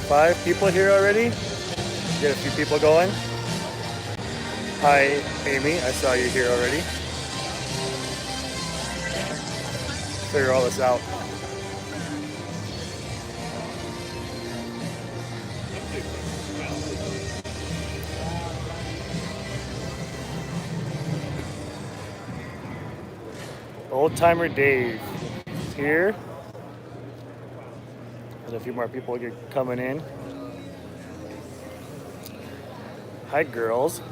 5 people here already. Get a few people going. Hi, Amy. I saw you here already. Figure all this out. Old Timer Dave is here. There's a few more people coming in. Hi, girls.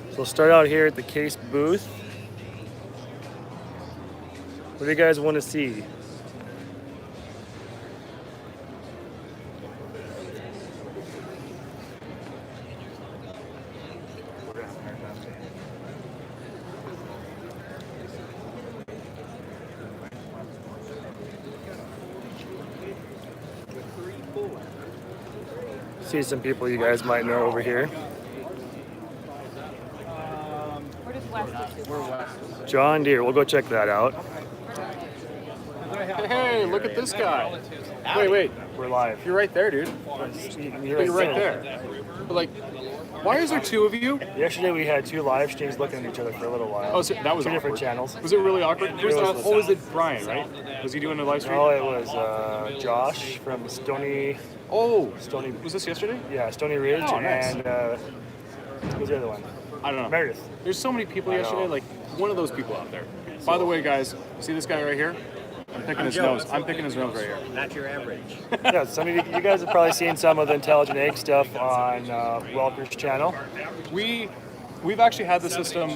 So we'll start out here at the Case booth. What do you guys want to see? See some people you guys might know over here. John Deere. We'll go check that out. Hey, look at this guy. Wait. We're live. You're right there, dude. You're right there. But like, why is there 2 of you? Yesterday we had 2 live streams looking at each other for a little while. Oh, so that was 2 awkward. different channels. Was it really awkward? Was it Brian, right? Was he doing a live stream? Oh, it was Josh from Stony. Was this yesterday? Yeah, Stony Ridge. Oh, nice. And who's the other one? I don't know. Meredith. There's so many people yesterday. Like one of those people out there. By the way, guys, see this guy right here? I'm picking his nose. I'm picking his nose right here. Not your average. Yeah, some of you guys have probably seen some of the Intelligent Egg stuff on Welker's channel. We've actually had the system.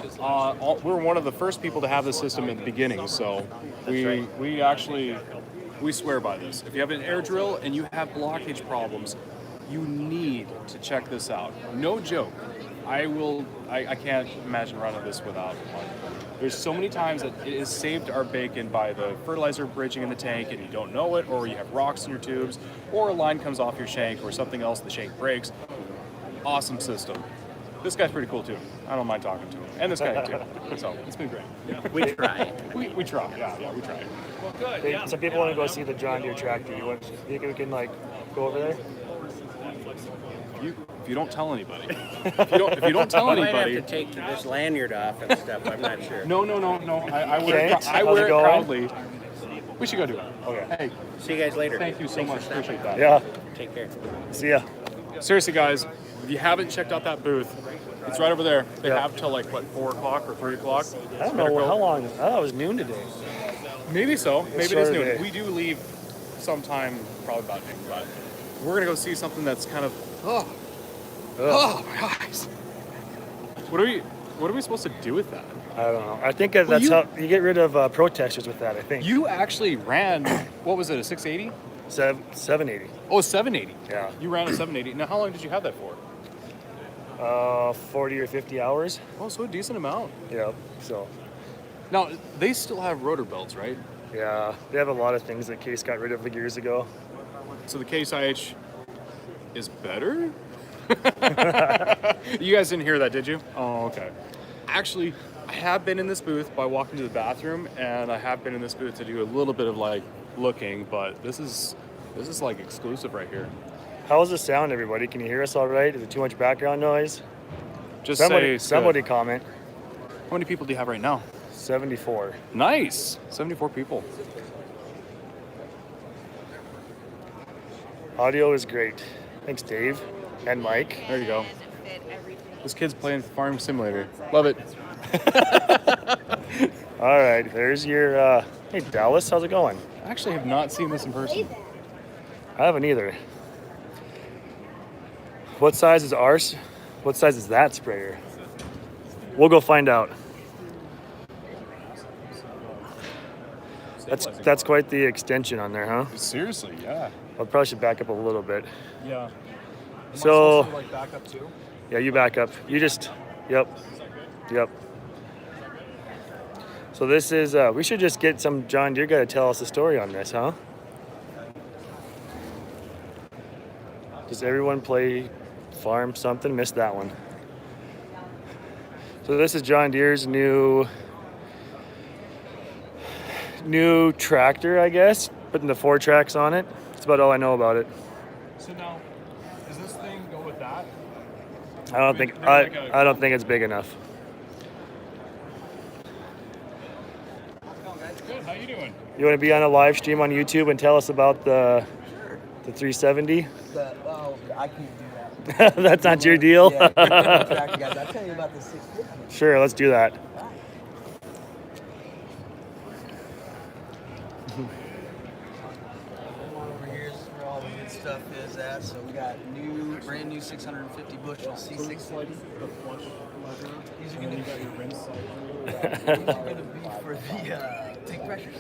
We're one of the first people to have the system at the beginning. So we actually swear by this. If you have an air drill and you have blockage problems, you need to check this out. No joke. I can't imagine running this without one. There's so many times that it has saved our bacon by the fertilizer bridging in the tank and you don't know it, or you have rocks in your tubes, or a line comes off your shank, or something else, the shank breaks. Awesome system. This guy's pretty cool too. I don't mind talking to him. And this guy too. So it's been great. We try. We try. Yeah, we try. Well, good. Hey, some people want to go see the John Deere tractor. You think we can go over there? If you don't tell anybody. If you don't tell I might anybody. have to take this lanyard off and stuff. I'm not sure. No. I wear Kent, I how's wear it it going? proudly. We should go do it. Okay. Hey, See you guys later. thank you so Thanks for much. stopping. Appreciate that. Yeah. Take care. See ya. Seriously, guys, if you haven't checked out that booth, it's right over there. They Yeah. have till like what, 4 o'clock or 3 o'clock. I don't know how long. I thought it was noon today. Maybe so. Maybe it is short noon. day. We do leave sometime, probably about noon, but we're gonna go see something that's kind of oh my eyes. What are we supposed to do with that? I don't know. I think that's how you get rid of protesters with that. I think. You actually ran, what was it, a 680? 780. Oh, a 780. Yeah. You ran a 780. Now, how long did you have that for? 40 or 50 hours. Oh, so a decent amount. Yeah. So. Now, they still have rotor belts, right? Yeah, they have a lot of things that Case got rid of like years ago. So the Case IH is better? You guys didn't hear that, did you? Oh, okay. Actually, I have been in this booth by walking to the bathroom, and I have been in this booth to do a little bit of like looking, but this is like exclusive right here. How's the sound, everybody? Can you hear us all right? Is it too much background noise? Just say it's Somebody good. comment. How many people do you have right now? 74. Nice. 74 people. Audio is great. Thanks, Dave and Mike. There you go. This kid's playing Farm Simulator. Love it. All right, there's your. Hey, Dallas, how's it going? I actually have not seen this in person. I haven't either. What size is ours? What size is that sprayer? We'll go find out. That's quite the extension on there, huh? Seriously, yeah. I probably should back up a little bit. Yeah. So, like back up too? yeah, you back up. You just, yep. So this is, we should just get some John Deere guy to tell us a story on this, huh? Does everyone play farm something? Missed that one. So this is John Deere's new new tractor, I guess, putting the 4 tracks on it. That's about all I know about it. So now, does this thing go with that? I don't think I don't think it's big enough. Good. How you doing? You want to be on a live stream on YouTube and tell us about the 370? Oh, I can't do that. That's not your deal. Yeah, tractor guys. I'll tell you about the 650. Sure, let's do that. Over here is where all the good stuff is at. So we got brand new 650 bushel C6. These are going to be for the tank pressures,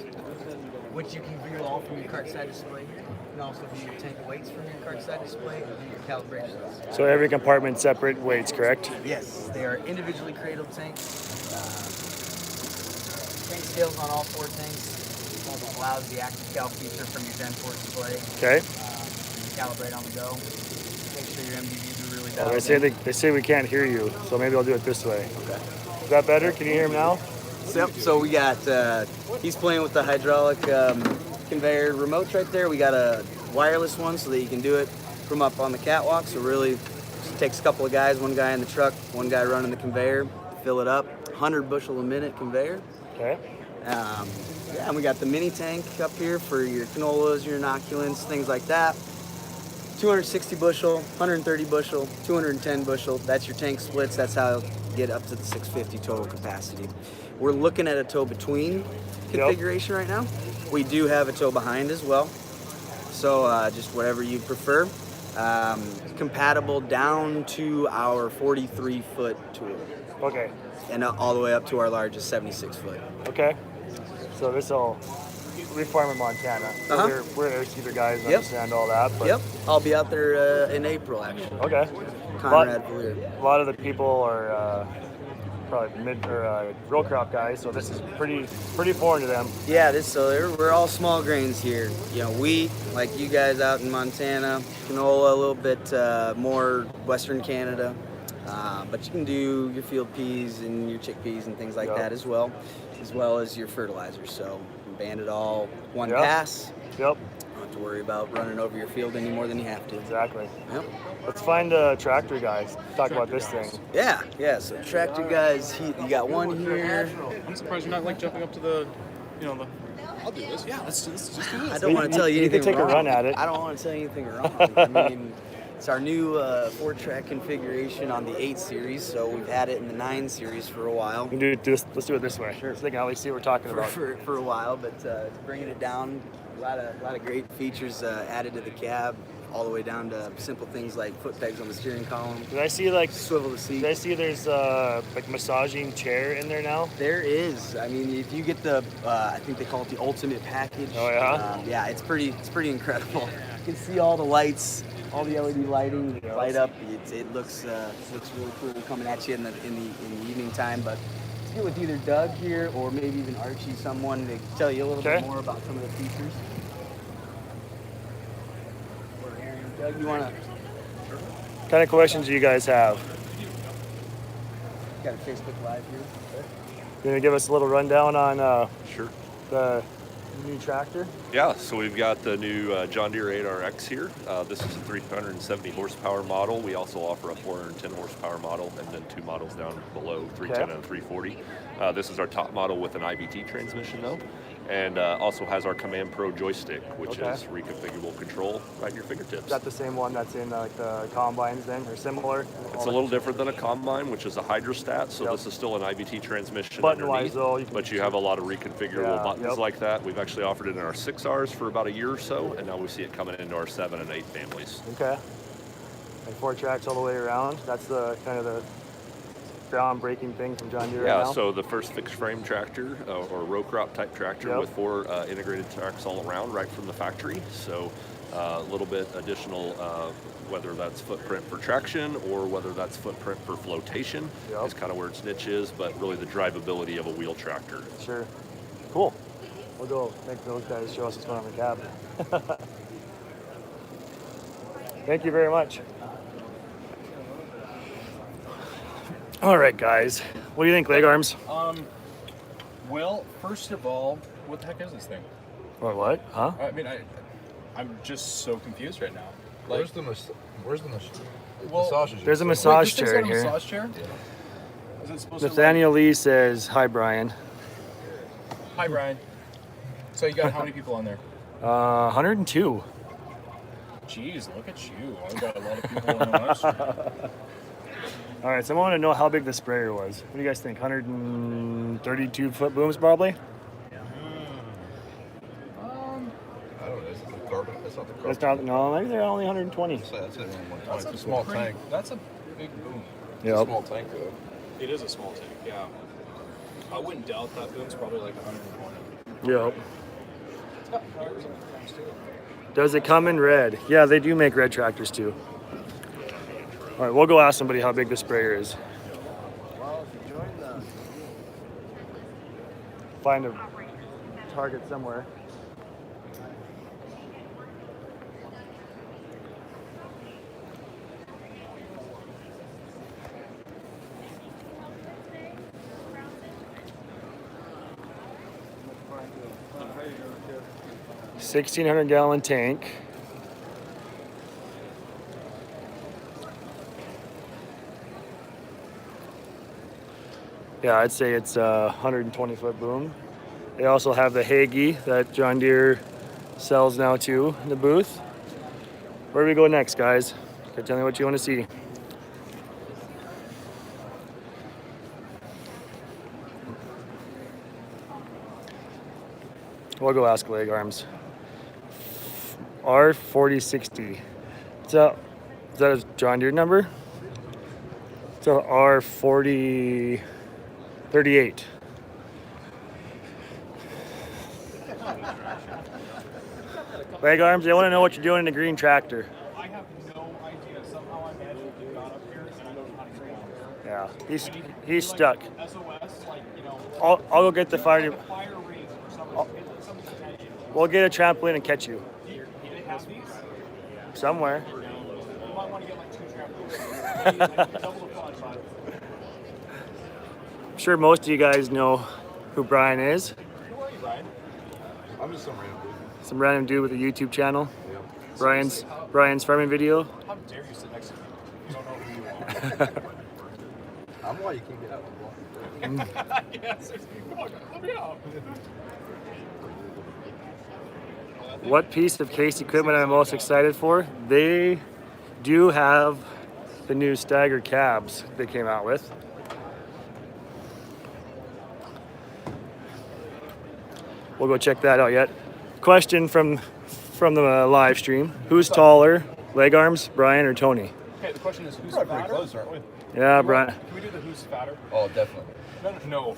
which you can view all from your cart side display here. You can also view your tank weights from your cart side display and view your calibrations. So every compartment separate weights, correct? Yes, they are individually cradled tanks. Tank scales on all 4 tanks. Allows the active cal feature from your Gen 4 display. Okay. You can calibrate on the go. Make sure your MDVs are really Well, dialed they say we can't hear you, so maybe I'll do it this way. Okay. Is that better? Can you hear him now? Yep. So we got he's playing with the hydraulic conveyor remotes right there. We got a wireless one so that you can do it from up on the catwalk. So really, just takes a couple of guys, one guy in the truck, one guy running the conveyor, fill it up. 100 bushel a minute conveyor. Okay. Yeah, and we got the mini tank up here for your canolas, your inoculants, things like that. 260 bushel, 130 bushel, 210 bushel. That's your tank splits. That's how you get up to the 650 total capacity. We're looking at a tow between configuration right now. We do have a tow behind as well. So just whatever you prefer. Compatible down to our 43-foot tool. Okay. And all the way up to our largest 76-foot. Okay. So we farm in Montana. So Uh-huh. we're air seeder guys, Yep. understand all that. But Yep, I'll be out there in April actually. Okay. Conrad Valier. A lot of the people are probably row crop guys, so this is pretty foreign to them. Yeah, we're all small grains here. You know, wheat, like you guys out in Montana, canola, a little bit more Western Canada. But you can do your field peas and your chickpeas and things like that as well as your fertilizers. So you can band it all one pass. Yep. You don't have to worry about running over your field any more than you have to. Exactly. Yep. Let's find tractor guys. Talk about this thing. Yeah. So tractor guys, you got one here. I'm surprised you're not like jumping up to the, I'll do this. Yeah, let's just do this. I don't want to tell you anything can take wrong. a run at it. I don't want to tell you anything wrong. I mean, it's our new 4-track configuration on the 8 series, so we've had it in the 9 series for a while. We can do this. Let's do it this way. Sure. So they can at least see what we're talking about. For a while, but bringing it down, a lot of great features added to the cab, all the way down to simple things like foot pegs on the steering column. Did I see Swivel the seat. Did I see there's like massaging chair in there now? There is. I mean, if you get the, I think they call it the ultimate package. Oh yeah. Yeah, it's pretty incredible. You can see all the lights, all the LED lighting light up. It looks really cool coming at you in the evening time. But let's get with either Doug here or maybe even Archie, someone to tell you a little bit more about some of the features. Or Aaron, Doug, you wanna? What kind of questions do you guys have? Got a Facebook Live here. You gonna give us a little rundown on Sure. the new tractor? Yeah, so we've got the new John Deere 8RX here. This is a 370 horsepower model. We also offer a 410 horsepower model and then 2 models down below, 310 and 340. This is our top model with an IVT transmission though, and also has our Command Pro joystick, which is reconfigurable control right in your fingertips. Is that the same one that's in like the combines then, or similar? It's a little different than a combine, which is a hydrostat, so this is still an IVT transmission Button-wise, underneath, though, but you have a lot of reconfigurable buttons like that. We've actually offered it in our 6Rs for about a year or so, and now we see it coming into our 7 and 8 families. Okay. And 4 tracks all the way around. That's the kind of the groundbreaking thing from John Deere right now. Yeah, so the first fixed frame tractor or row crop type tractor with 4 integrated tracks all around right from the factory. So a little bit additional, whether that's footprint for traction or whether that's footprint for flotation is kind of where its niche is, but really the drivability of a wheel tractor. Sure. Cool. We'll go make those guys show us what's going on in the cab. Thank you very much. All right, guys. What do you think, leg arms? Well, first of all, What the heck is this thing? Or what? Huh? I mean, I'm just so confused right now. Like, Where's the well, massages? There's a wait, massage this thing's chair got in a here. massage chair? Is it supposed Nathaniel Lee says, "Hi, Brian." to? Hi, Brian. So you got how many people on there? 102. Jeez, look at you. I've got a lot of people on the live stream. All right, so I want to know how big the sprayer was. What do you guys think? 132 foot booms, probably. I don't know. Is it the carbon? That's not the carbon. That's not. No, maybe they're only 120. That's it. That's It's a small pretty- tank. That's a big boom. It's a Yep. small tank though. It is a small tank, yeah. I wouldn't doubt that boom's probably like 120. Yep. It's got fires on the front too. Does it come in red? Yeah, they do make red tractors too. All right, we'll go ask somebody how big the sprayer is. Well, if you join the Find a target somewhere. $1,600-gallon tank. Yeah, I'd say it's a 120-foot boom. They also have the Hagee that John Deere sells now too in the booth. Where do we go next, guys? Tell me what you want to see. We'll go ask Leg Arms. R4060. Is that a John Deere number? It's a R4038. Leg Arms, they want to know what you're doing in the green tractor. I have no idea. Somehow I managed to get on up here and I don't know how to get on. Yeah, he's stuck. SOS, like, you know, I'll go get the fire. fire rings or something. Something's attention. We'll get a trampoline and catch you You have these? somewhere. You might want to get like 2 trampolines. Double the fun, bud. I'm sure most of you guys know who Brian is. Who are you, Brian? I'm just some random dude. Some random dude with a YouTube channel. Yeah. Brian's farming video. How dare you sit next to me? You don't know who you are. I'm why you can't get out of the block. Yes, come on, let me out. What piece of Case equipment I'm most excited for? They do have the new Stagger cabs they came out with. We'll go check that out yet. Question from the live stream: who's taller, Leg Arms, Brian or Tony? Okay, the question is who's Probably pretty fatter? close, aren't we? Yeah, Brian. Can we do the who's fatter? Oh, definitely. No.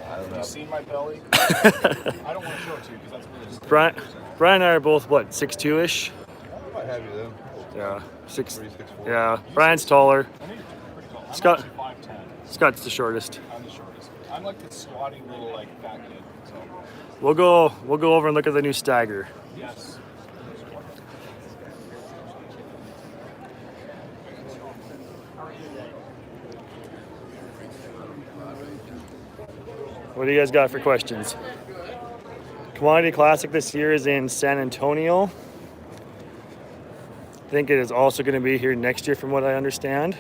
I don't Have know. you seen my belly? I don't want to show it to you because that's really just Brian and I are both what, 6'2"-ish? I might have you then. Yeah, 6. 3, 6, 4. Yeah, Brian's taller. I think you're pretty tall. I'm Scott- actually 5'10". Scott's the shortest. I'm the shortest. I'm like the squatting little like fat kid. So We'll go over and look at the new Stagger. yes. What do you guys got for questions? Commodity Classic this year is in San Antonio. I think it is also going to be here next year from what I understand.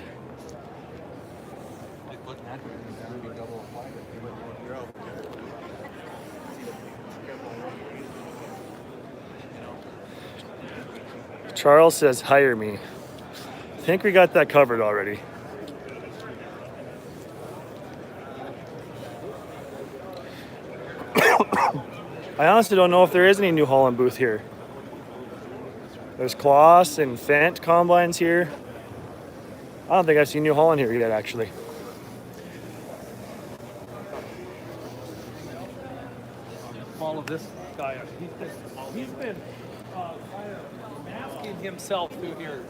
Charles says, hire me. I think we got that covered already. I honestly don't know if there is any New Holland booth here. There's Kloss and Fendt combines here. I don't think I've seen New Holland here yet, actually. Follow this guy. He's been kind of masking himself through here.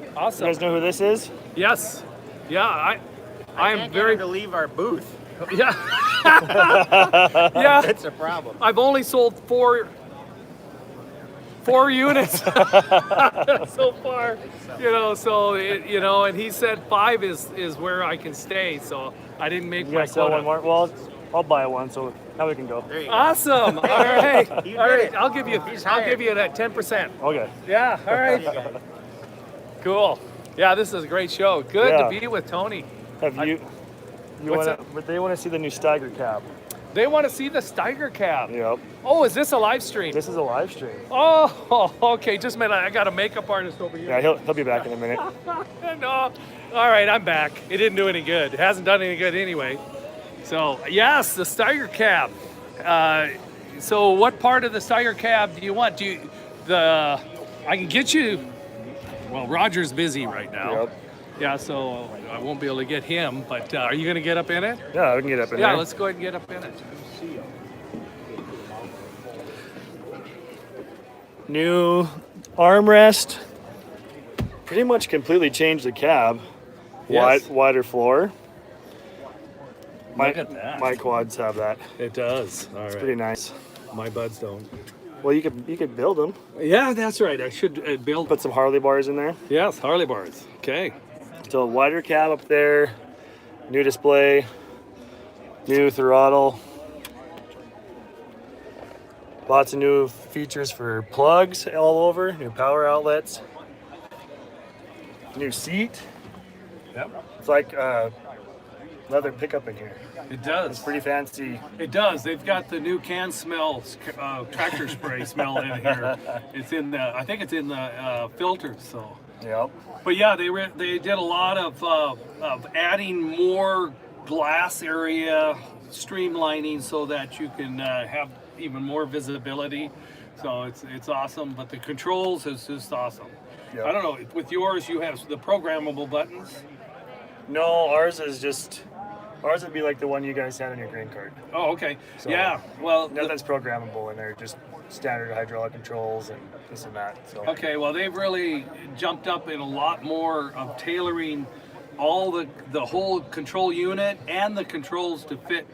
You Awesome. guys know who this is? Yes. Yeah, I am Can't very get him to leave our booth. yeah. Yeah. That's a problem. I've only sold four units so far. And he said 5 is where I can stay, so I didn't make You my guys sell quota. one more? Well, I'll buy one, so now we can go. There you go. Awesome. All right. You All did right. it. I'll give you that 10%. Okay. Yeah. All right. Cool. Yeah, this is a great show. Good Yeah. to be with Tony. Have you? You What's want to? But they want to see the new Steiger cab. They want to see the Steiger cab. Yep. Oh, is this a live stream? This is a live stream. Oh, okay. Just a minute. I got a makeup artist over here. Yeah, he'll be back in a minute. No. All right, I'm back. It didn't do any good. It hasn't done any good anyway. So, yes, the Steiger cab. So what part of the Steiger cab do you want? I can get you, well, Roger's busy right now. Yep. Yeah, so I won't be able to get him, but are you going to get up in it? Yeah, we can get up in Yeah, there. let's go ahead and get up in it. New armrest. Pretty much completely changed the cab. Yes. Wider floor. Look at that. My quads have that. It does. All right. Pretty nice. My buds don't. Well, you could build them. Yeah, that's right. I should build. Put some Harley bars in there. Yes, Harley bars. Okay. So wider cab up there. New display. New throttle. Lots of new features for plugs all over. New power outlets. New seat. Yep. It's like leather pickup in here. It does. It's pretty fancy. It does. They've got the new can smell, tractor spray smell in here. It's in the, I think it's in the filters. So, Yep. but yeah, they did a lot of adding more glass area, streamlining so that you can have even more visibility. So it's awesome. But the controls is just awesome. Yep. I don't know. With yours, you have the programmable buttons. No, ours would be like the one you guys had on your green card. Oh, okay. So, yeah. Well, Nothing's programmable in there, just standard hydraulic controls and this and that. So okay, well, they've really jumped up in a lot more of tailoring all the whole control unit and the controls to fit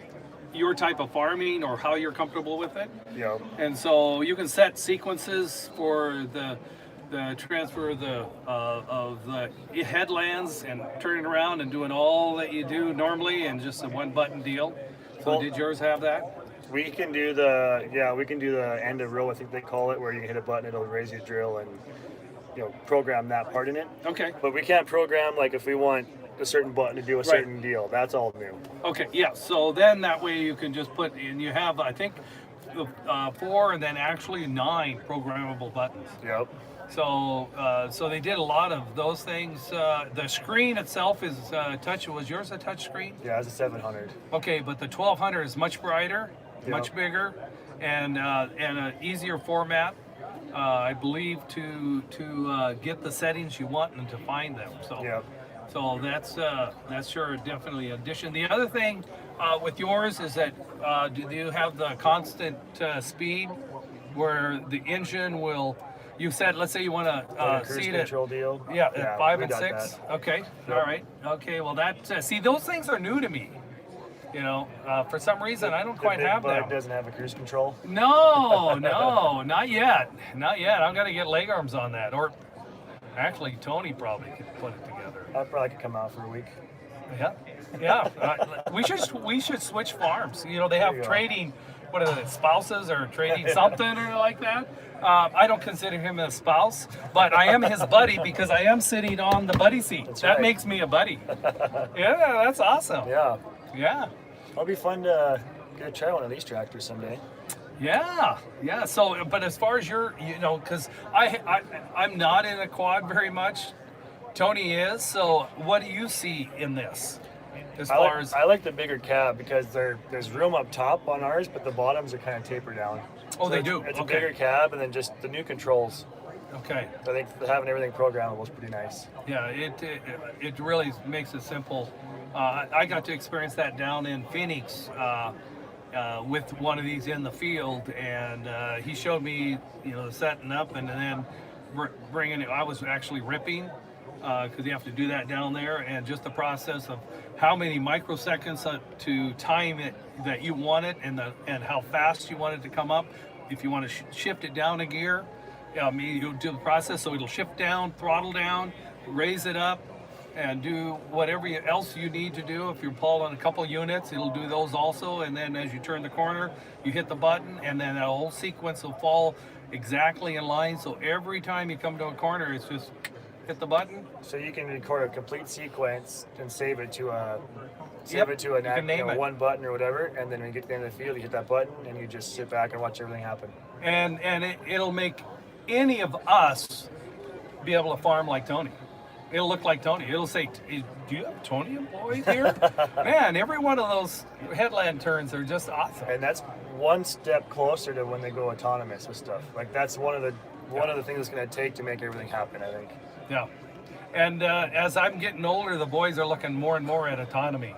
your type of farming or how you're comfortable with it. Yep. And so you can set sequences for the transfer of the headlands and turning around and doing all that you do normally in just a one button deal. So Well- did yours have that? We can do the end of row, I think they call it, where you hit a button, it'll raise your drill and program that part in it. Okay. But we can't program like if we want a certain button to do a certain deal. That's all new. Okay, yeah, so then that way you can just put, and you have, I think, 4 and then actually 9 programmable buttons. Yep. So they did a lot of those things. The screen itself is touch. Was yours a touch screen? Yeah, it's a 700. Okay, but the 1200 is much brighter, much Yep. bigger, and an easier format. I believe to get the settings you want and to find them. So. Yep. So that's sure definitely an addition. The other thing with yours is that do you have the constant speed where the engine will? You said, let's say you want Like a to cruise seat it. control deal. Yeah, at 5 we and got 6. that. Okay, Yep. all right. Okay, well that see those things are new to me. For some reason I don't The quite big have bug them. doesn't have a cruise control. No, not yet. Not yet. I'm gonna get leg arms on that, or actually Tony probably could put it together. I probably could come out for a week. Yeah. We should switch farms. They you have go. trading. What are they, spouses or trading something or like that? I don't consider him a spouse, but I am his buddy because I am sitting on the buddy seat. That's that right. makes me a buddy. Yeah, that's awesome. Yeah. Yeah. It'll be fun to get a try one of these tractors someday. Yeah. So, but as far as because I'm not in a quad very much. Tony is. So, what do you see in this? As far as I like the bigger cab because there's room up top on ours, but the bottoms are kind of tapered down. Oh, they it's- do? It's Okay. a bigger cab, and then just the new controls. okay. I think having everything programmable is pretty nice. Yeah, it really makes it simple. I got to experience that down in Phoenix with one of these in the field, and he showed me, setting up and then bringing it. I was actually ripping because you have to do that down there, and just the process of how many microseconds to time it that you want it, and how fast you want it to come up. If you want to shift it down a gear, you'll do the process so it'll shift down, throttle down, raise it up, and do whatever else you need to do. If you're pulled on a couple units, it'll do those also. And then as you turn the corner, you hit the button, and then that whole sequence will fall exactly in line. So every time you come to a corner, it's just hit the button. So you can record a complete sequence and save it to a Yep, an you can name it. one button or whatever, and then when you get to the end of the field, you hit that button and you just sit back and watch everything happen. And it'll make any of us be able to farm like Tony. It'll look like Tony. It'll say, "Do you have Tony employed here?" Man, every one of those headland turns are just awesome. And that's one step closer to when they go autonomous with stuff. Like that's one of the things it's going to take to make everything happen, I think. Yeah. And as I'm getting older, the boys are looking more and more at autonomy.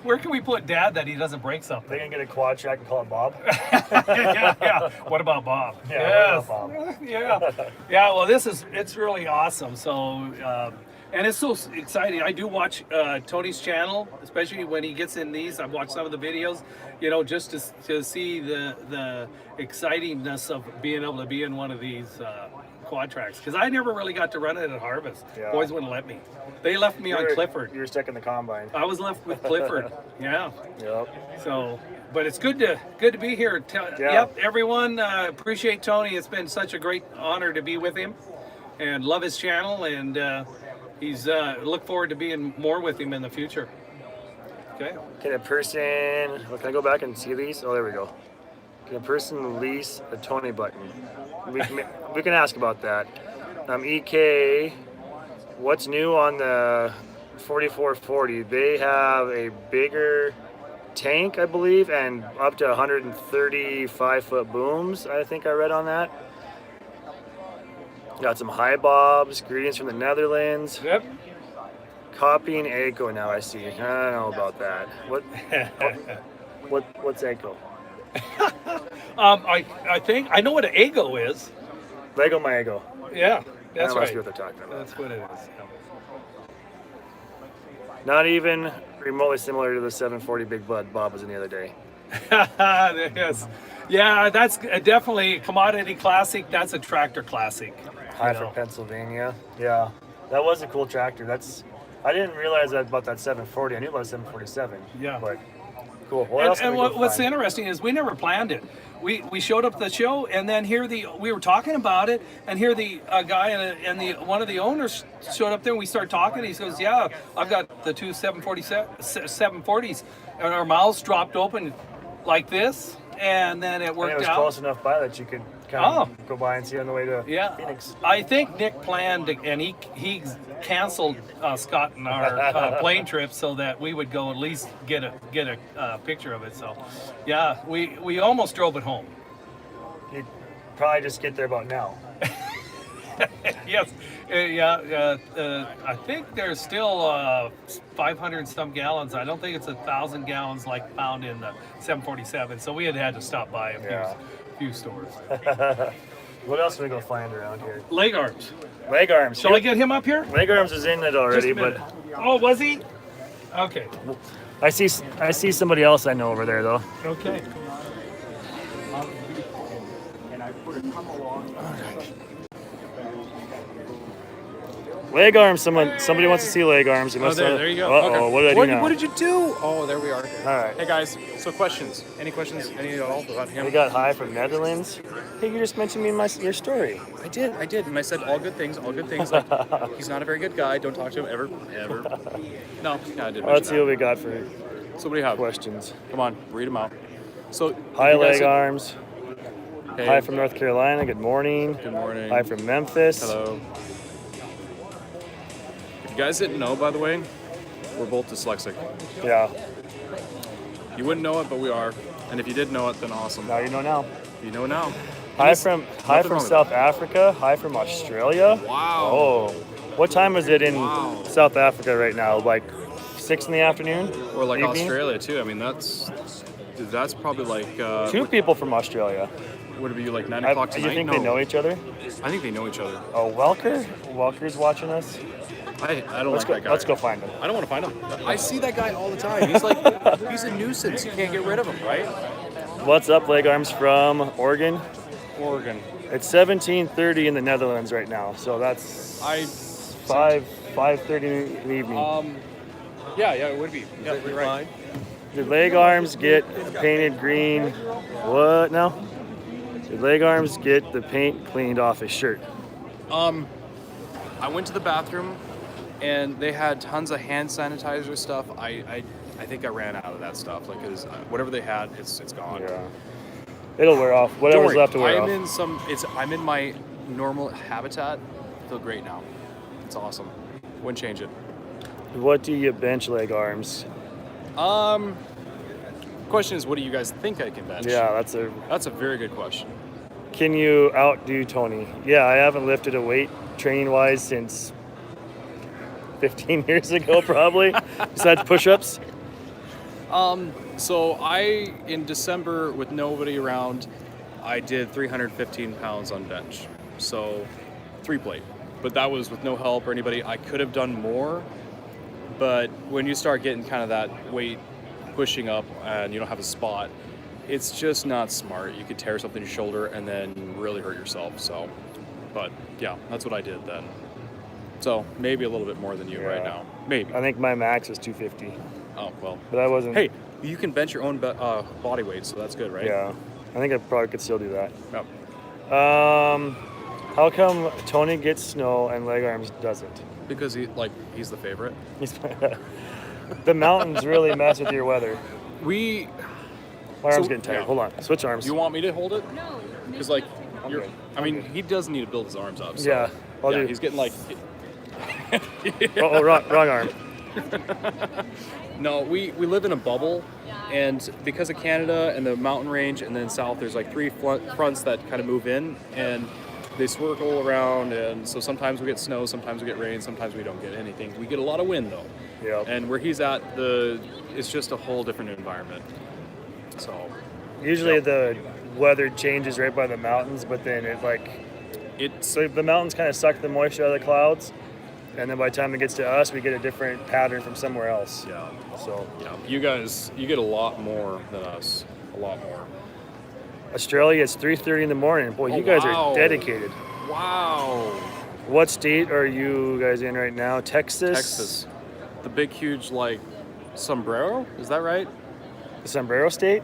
Where can we put Dad that he doesn't break something? They're going to get a quad track and call it Bob. yeah. What about Bob? Yeah, what about Bob? Yeah. Well, it's really awesome. So, and it's so exciting. I do watch Tony's channel, especially when he gets in these. I've watched some of the videos, just to see the excitingness of being able to be in one of these quad tracks, because I never really got to run it at Harvest. Yeah. Boys wouldn't let me. They left me on Clifford. You were stuck in the combine. I was left with Clifford. Yeah. Yep. So, but it's good to be here. Yep, everyone, appreciate Tony. It's been such a great honor to be with him, and love his channel. And he's look forward to being more with him in the future. Okay. Can a person? Well, can I go back and see these? Oh, there we go. Can a person lease a Tony button? We can ask about that. EK, what's new on the 4440? They have a bigger tank, I believe, and up to 135-foot booms. I think I read on that. Got some high bobs. Greetings from the Netherlands. Yep. Copying ACO now. I see. I don't know about that. What's ACO? I think I know what an Ego is. Lego my ego. Yeah, that's That must right. be what they're talking about. That's what it is. Not even remotely similar to the 740 Big Bud Bob was in the other day. Yes. Yeah, that's definitely a commodity classic. That's a tractor classic. Hi from Pennsylvania. Yeah, that was a cool tractor. I didn't realize that about that 740. I knew about 747. Yeah. But cool. What else can we go What's find? interesting is we never planned it. We showed up at the show, and then we were talking about it, and here the guy and one of the owners showed up there, and we started talking. He goes, "Yeah, I've got the two 740s," and our mouths dropped open like this, and then it And worked it was out. close enough by that you could kind of go by and see on the way to Yeah, Phoenix. I think Nick planned, and he canceled Scott and our plane trip so that we would go at least get a picture of it. So, yeah, we almost drove it home. You'd probably just get there about now. Yes, I think there's still 500 and some gallons. I don't think it's 1,000 gallons like found in the 747. So we had to stop by a few stores. What else can we go find around here? Leg arms. Leg arms. Shall I get him up here? Leg arms is in it Just already, a minute. but Oh, was he? Okay. I see somebody else I know over there though. Okay. Leg arms. Somebody wants to see leg arms. You must there you go. Uh-oh, Okay. what did I do now? What did you do? Oh, there we are. All right. Hey guys, so questions? Any questions? Any at all about him? We got Hi from Netherlands. Hey, you just mentioned me in your story. I did, and I said all good things. Like, he's not a very good guy. Don't talk to him ever. No, yeah, I did. Let's see mention what we got for that. So what do you have? questions. Come on, read them out. So Hi, you guys leg said- arms. Hey, Hi from North Carolina. Good morning. Good morning. Hi from Memphis. Hello. If you guys didn't know, by the way, we're both dyslexic. Yeah. You wouldn't know it, but we are. And if you did know it, then awesome. Now you know now. You know now. Hi Yes, from nothing wrong with South Africa. Hi from Australia. Wow. Oh, what time is it in Wow. South Africa right now? Like 6 in the afternoon? Or like Evening? Australia too. I mean, that's probably like Two people from Australia. would it be like 9 o'clock You tonight? think No. they know each other? I think they know each other. Oh, Welker? Welker's watching us. I don't Let's like go. that guy. Let's go find him. I don't want to find him. I see that guy all the time. He's like, he's a nuisance. You can't get rid of him, right? What's up, leg arms from Oregon? Oregon. It's 17:30 in the Netherlands right now, so that's I 5:30 in the evening. Yeah, it would be. Yeah, you're right. The leg arms get painted green. What now? The leg arms get the paint cleaned off his shirt. I went to the bathroom, and they had tons of hand sanitizer stuff. I think I ran out of that stuff. Like, 'cause whatever they had, it's gone. Yeah. It'll wear off. Don't Whatever's worry, left to wear I'm off. I'm in my normal habitat. Feel great now. It's awesome. Wouldn't change it. What do you bench leg arms? Question is, what do you guys think I can bench? Yeah, That's a very good question. Can you outdo Tony? Yeah, I haven't lifted a weight training wise since 15 years ago, probably. Besides push-ups. So in December, with nobody around, I did 315 pounds on bench. So 3 plate. But that was with no help or anybody. I could have done more, but when you start getting kind of that weight pushing up and you don't have a spot, it's just not smart. You could tear something in your shoulder and then really hurt yourself. So, but yeah, that's what I did then. So maybe a little bit more than you right now. Maybe. I think my max is 250. Oh, well. But I wasn't. Hey, you can bench your own body weight, so that's good, right? Yeah. I think I probably could still do that. Yep. How come Tony gets snow and leg arms doesn't? Because he's the favorite. The mountains really mess with your weather. My My arm's getting tired. yeah. Hold on. Switch arms. You want me to hold it? No. Because like you're. good. I mean, he does need to build his arms up. So, Yeah, I'll do. He's getting like. Wrong arm. No, we live in a bubble, and because of Canada and the mountain range, and then south, there's like 3 fronts that kind of move in, and they swirl around, and so sometimes we get snow, sometimes we get rain, sometimes we don't get anything. We get a lot of wind though. Yeah. And where he's at, it's just a whole different environment. So Usually the weather changes right by the mountains, but then so the mountains kind of suck the moisture out of the clouds, and then by the time it gets to us, we get a different pattern from somewhere else. yeah, So you guys, you get a lot more than us, a lot more. Australia, it's 3:30 in the morning. Boy, you guys wow. are dedicated. Wow. What state are you guys in right now? Texas? Texas. The big, huge, sombrero? Is that right? The Sombrero State?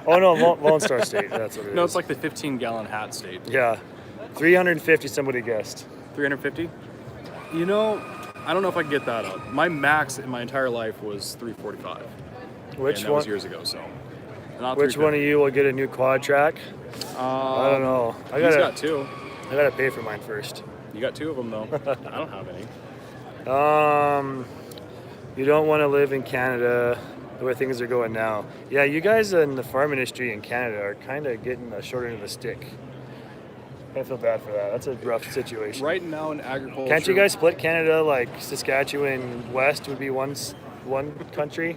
Oh, no, Lone Star State. That's what it is. No, it's like the 15-gallon hat state. Yeah. 350, somebody guessed. 350? You know, I don't know if I can get that up. My max in my entire life was 345. Which and that one? was years ago, so. Not Which one of you will get a new quad track? I don't know. He's got 2. I gotta pay for mine first. You got 2 of them, though. I don't have any. You don't want to live in Canada the way things are going now. Yeah, you guys in the farm industry in Canada are kind of getting the short end of the stick. I feel bad for that. That's a rough situation. Right now in agriculture... Can't you guys split Canada like Saskatchewan West would be one country?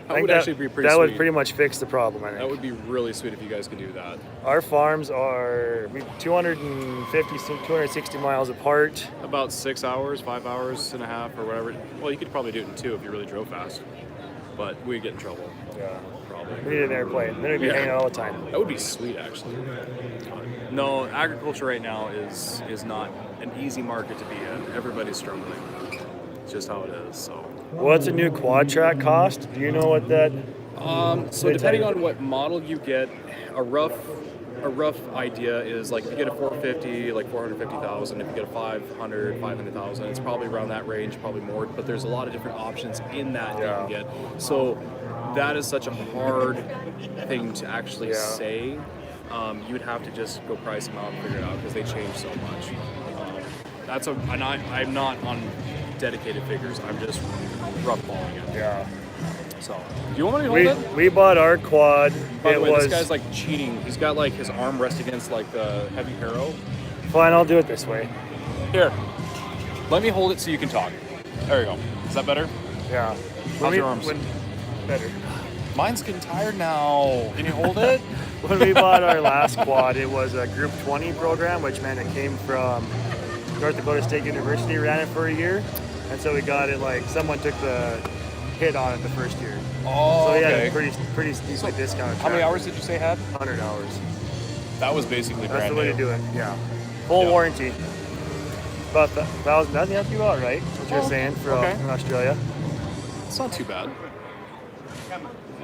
That would actually be pretty That would sweet. pretty much fix the problem, I think. That would be really sweet if you guys could do that. Our farms are 250, 260 miles apart. About 6 hours, 5 hours and a half, or whatever. Well, you could probably do it in 2 if you really drove fast. But we'd get in trouble. Yeah. Probably. We need an airplane. Then we'd be hanging out all the time. That would be sweet, actually. No, agriculture right now is not an easy market to be in. Everybody's struggling. It's just how it is. So. What's a new quad track cost? Do you know what that? So depending on what model you get, a rough idea is like if you get a 450, like 450,000. If you get a 500, 500,000, it's probably around that range, probably more. But there's a lot of different options in that you can get. So that is such a hard thing to actually say. You would have to just go price them out and figure it out because they change so much. I'm not on dedicated figures. I'm just rough balling it. Yeah. So, do you want me to hold it? We bought our quad. By the way, this guy's like cheating. He's got like his arm rest against like the heavy harrow. Fine, I'll do it this way. Here, let me hold it so you can talk. There you go. Is that better? Yeah. How's your arms? Better. Mine's getting tired now. Can you hold it? When we bought our last quad, it was a Group 20 program, which meant it came from North Dakota State University, ran it for a year. And so we got it like someone took the hit on it the first year. Oh, so we okay. had a pretty steeply discounted. How many hours did you say had? 100 hours. That was basically That's brand the way new. to do it. Yeah. Full warranty. About 1,000. That'd have to be about right. What you're saying for okay. in Australia. It's not too bad.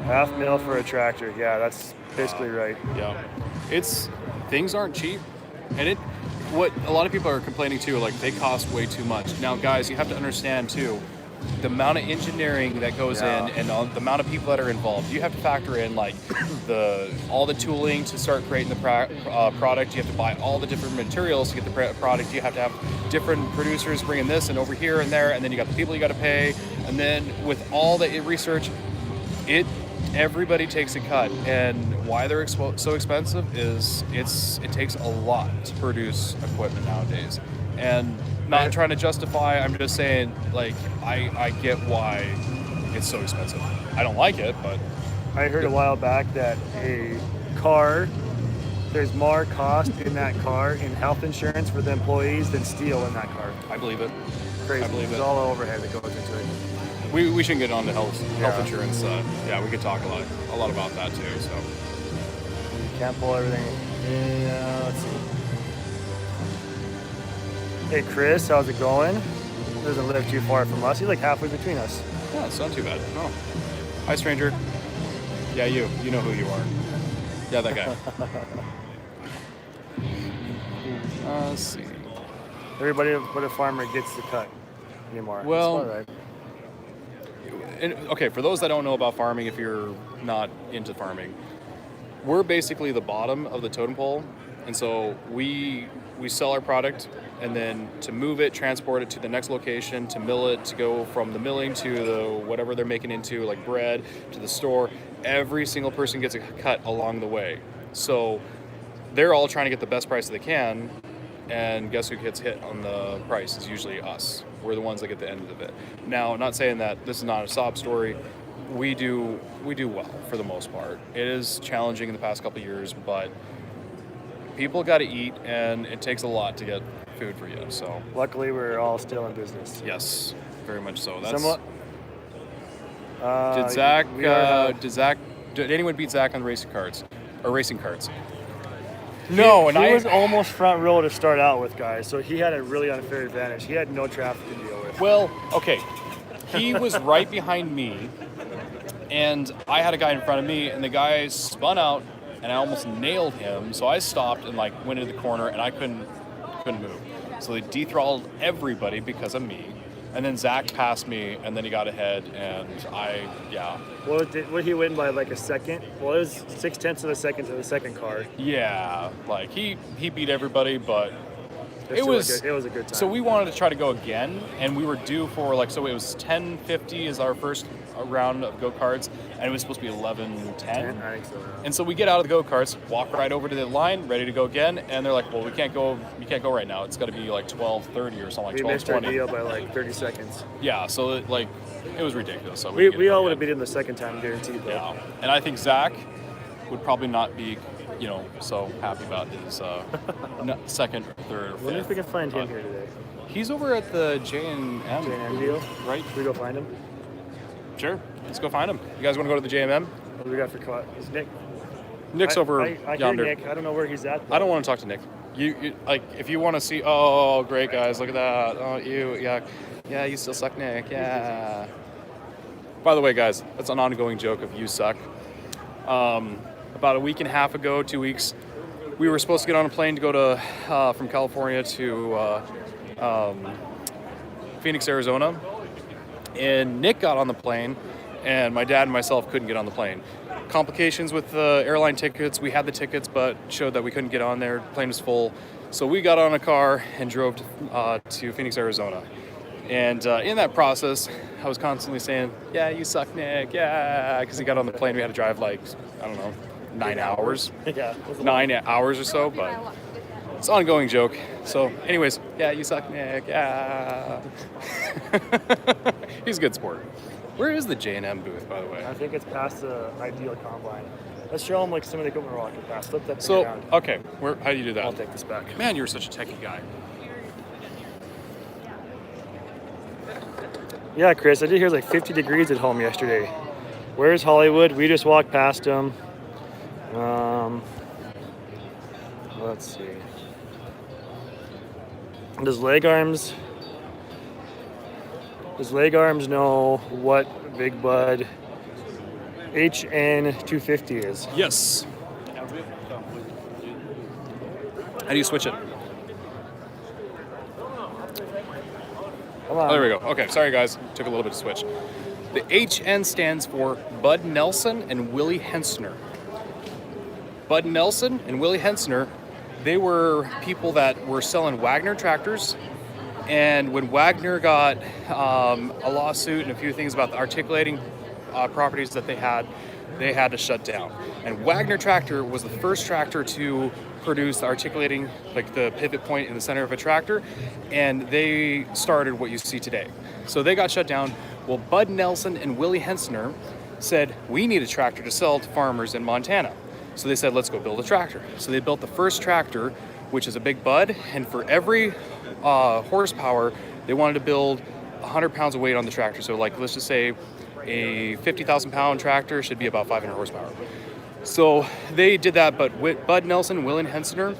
$500,000 for a tractor. Yeah, that's basically right. Yeah, things aren't cheap, and what a lot of people are complaining too, like they cost way too much. Now, guys, you have to understand too, the amount of engineering that goes Yeah. in and the amount of people that are involved. You have to factor in like all the tooling to start creating the product. You have to buy all the different materials to get the product. You have to have different producers bringing this and over here and there, and then you got the people you got to pay, and then with all the research, everybody takes a cut. And why they're so expensive is it takes a lot to produce equipment nowadays. And not trying to justify, I'm just saying, like, I get why it's so expensive. I don't like it, but I heard a while back that a car, there's more cost in that car in health insurance for the employees than steel in that car. I believe it. Crazy. I believe There's it. all the overhead that goes into it. We shouldn't get on to health Yeah. insurance. Yeah, we could talk a lot about that too. So You can't pull everything. Yeah, let's see. Hey Chris, how's it going? Doesn't live too far from us. He's like halfway between us. yeah, it's not too bad. No. Hi, stranger. Yeah, you know who you are. Yeah, that guy. Let's see. Everybody but a farmer gets the cut anymore. Well, That's all right. And, okay, for those that don't know about farming, if you're not into farming, we're basically the bottom of the totem pole, and so we sell our product, and then to move it, transport it to the next location, to mill it, to go from the milling to the whatever they're making into, like bread, to the store. Every single person gets a cut along the way. So they're all trying to get the best price they can, and guess who gets hit on the price is usually us. We're the ones that get the end of it. Now, not saying that this is not a sob story. We do well for the most part. It is challenging in the past couple of years, but people got to eat, and it takes a lot to get food for you. So Luckily, we're all still in business. yes, very much so. That's Somewhat. We are, did anyone beat Zach on racing carts or racing carts? No, and he was almost front row to start out with, guys, so he had a really unfair advantage. He had no traffic to deal with. Well, okay. He was right behind me, and I had a guy in front of me, and the guy spun out, and I almost nailed him. So I stopped and like went into the corner, and I couldn't move. So they dethrottled everybody because of me. And then Zach passed me, and then he got ahead, and What he win by like a second? Well, it was 0.6 of a second to the second car. yeah, like he beat everybody, but It was a good time. So we wanted to try to go again, and we were due for so it was 10:50 is our first round of go-karts, and it was supposed to be 11:10. I think so. And so we get out of the go-karts, walk right over to the line, ready to go again, and they're like, "Well, you can't go right now. It's got to be like 12:30 or something, We like missed our 12:20." deal by like 30 seconds. Yeah, so it was ridiculous. So We didn't get all it would have again. beat him the second time, guaranteed. Though. Yeah, and I think Zach would probably not be, so happy about his second, or third, or fifth. Wonder if we can find him But here today. He's over at the J&M. J&M deal. Right? Should we go find him? Sure. Let's go find him. You guys want to go to the J&M? What do we got for caught? Is Nick? Nick's over I hear yonder. Nick. I don't know where he's at. Though. I don't want to talk to Nick. You if you want to see, oh, great guys, look at that. Oh, yeah, you still suck, Nick. Yeah. By the way, guys, that's an ongoing joke of you suck. About a week and a half ago, 2 weeks, we were supposed to get on a plane to go to from California to Phoenix, Arizona, and Nick got on the plane, and my dad and myself couldn't get on the plane. Complications with the airline tickets. We had the tickets, but showed that we couldn't get on there. The plane was full, so we got on a car and drove to Phoenix, Arizona. And in that process, I was constantly saying, "Yeah, you suck, Nick. Yeah," because he got on the plane. We had to drive 9 hours. Yeah. it was a 9 hours or so, but it's an ongoing joke. So, anyways, yeah, you suck, Nick. Yeah. He's a good sport. Where is the J&M booth, by the way? I think it's past the ideal combine. Let's show them some of the equipment we're walking past. Flip that thing So, around. okay, how do you do that? I'll take this back. Man, you're such a techie guy. Yeah, Chris, I did hear it was like 50 degrees at home yesterday. Where's Hollywood? We just walked past them. Let's see. Does leg arms know what Big Bud HN 250 is? Yes. How do you switch it? Come on. Oh, there we go. Okay, sorry guys, took a little bit to switch. The HN stands for Bud Nelson and Willie Hensner. Bud Nelson and Willie Hensner, they were people that were selling Wagner tractors. And when Wagner got a lawsuit and a few things about the articulating properties that they had to shut down. And Wagner tractor was the first tractor to produce the articulating, like the pivot point in the center of a tractor, and they started what you see today. So they got shut down. Well, Bud Nelson and Willie Hensner said, we need a tractor to sell to farmers in Montana. So they said, let's go build a tractor. So they built the first tractor, which is a Big Bud, and for every horsepower, they wanted to build 100 pounds of weight on the tractor. So like, let's just say a 50,000 pound tractor should be about 500 horsepower. So they did that, but with Bud Nelson and Willie Hensner,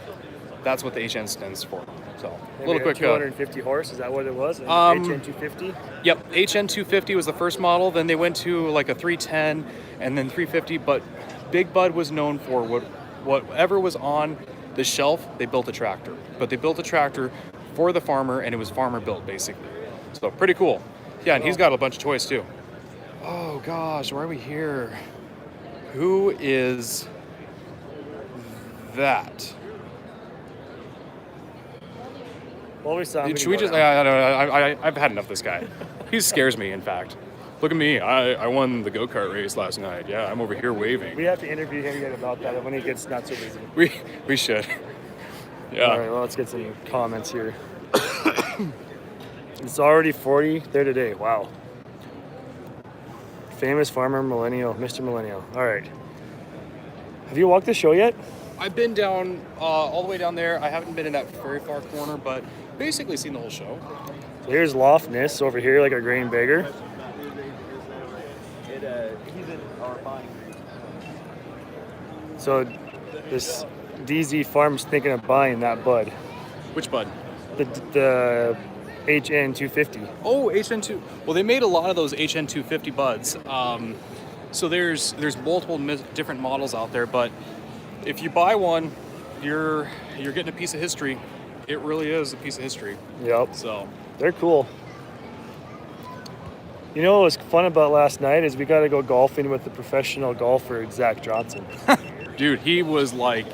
that's what the HN stands for. So a little quick. 250 horse, is that what it was? HN 250? Yep, HN 250 was the first model. Then they went to like a 310 and then 350. But Big Bud was known for whatever was on the shelf, they built a tractor. But they built a tractor for the farmer, and it was farmer built basically. So pretty cool. Yeah, and he's got a bunch of toys too. Oh gosh, why are we here? Who is that? Well, we saw him. Should we just? I've had enough of this guy. He scares me. In fact, look at me. I won the go-kart race last night. Yeah, I'm over here waving. We have to interview him yet about that when he gets not so busy. We should. Yeah. All right, well, let's get some comments here. It's already 40 there today. Wow. Famous farmer millennial, Mr. Millennial. All right. Have you walked the show yet? I've been down all the way down there. I haven't been in that very far corner, but basically seen the whole show. So here's Lofness over here, like a grain bagger. He's in our buying. So this DZ Farm's thinking of buying that bud. Which Bud? The HN 250. Oh, HN2. Well, they made a lot of those HN250 buds. So there's multiple different models out there, but if you buy one, you're getting a piece of history. It really is a piece of history. Yep. So They're cool. You know what was fun about last night is we got to go golfing with the professional golfer, Zach Johnson. dude, he was like,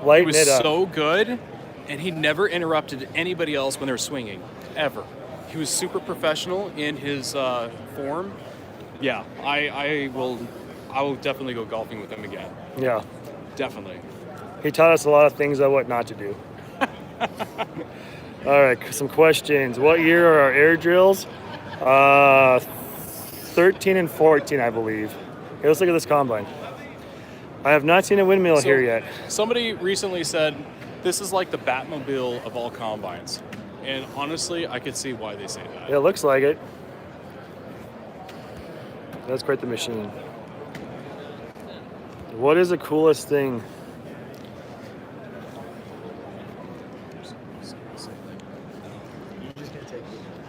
Lighting it up. so good, and he never interrupted anybody else when they were swinging, ever. He was super professional in his form. Yeah, I will definitely go golfing with him again. Yeah. Definitely. He taught us a lot of things on what not to do. All right, some questions. What year are our air drills? 13 and 14, I believe. Okay, let's look at this combine. I have not seen a windmill here yet. Somebody recently said this is like the Batmobile of all combines. And honestly, I could see why they say that. It looks like it. That's quite the machine. What is the coolest thing?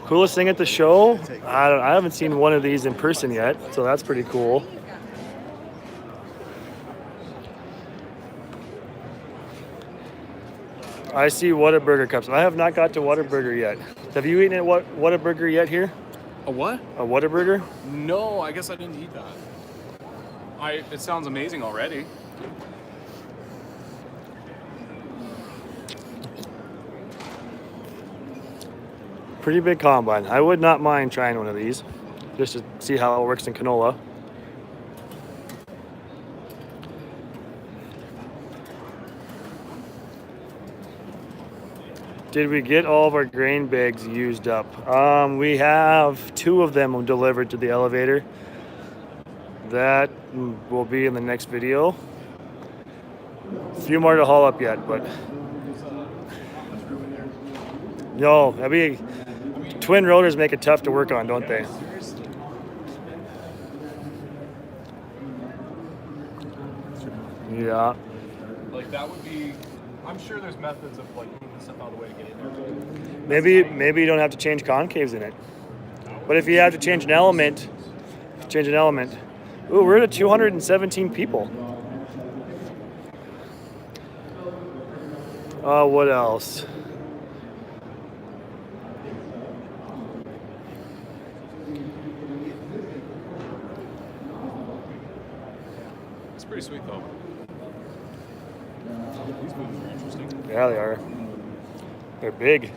Coolest thing at the show? I haven't seen one of these in person yet, so that's pretty cool. I see Whataburger cups. I have not got to Whataburger yet. Have you eaten at Whataburger yet here? A what? A Whataburger? No, I guess I didn't eat that. It sounds amazing already. Pretty big combine. I would not mind trying one of these just to see how it works in canola. Did we get all of our grain bags used up? We have 2 of them delivered to the elevator. That will be in the next video. A few more to haul up yet, but no, twin rotors make it tough to work on, don't they? Yeah. Like that would be, I'm sure there's methods of like the stuff out of the way to get in there. Maybe you don't have to change concaves in it. But if you have to change an element, ooh, we're at 217 people. What else? It's pretty sweet though. These movies are interesting. Yeah, they are. They're big.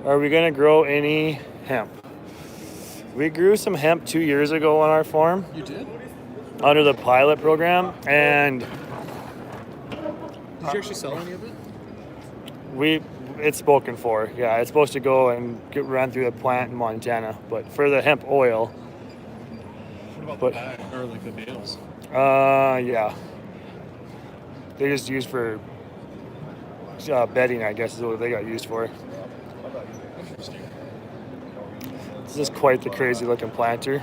Are we gonna grow any hemp? We grew some hemp 2 years ago on our farm You did? under the pilot program, and Did you actually sell any of it? it's spoken for. Yeah, it's supposed to go and get run through the plant in Montana, but for the hemp oil, What about But- the bag or like the bales? yeah, they just used for bedding, I guess is what they got used for. Interesting. This is quite the crazy looking planter.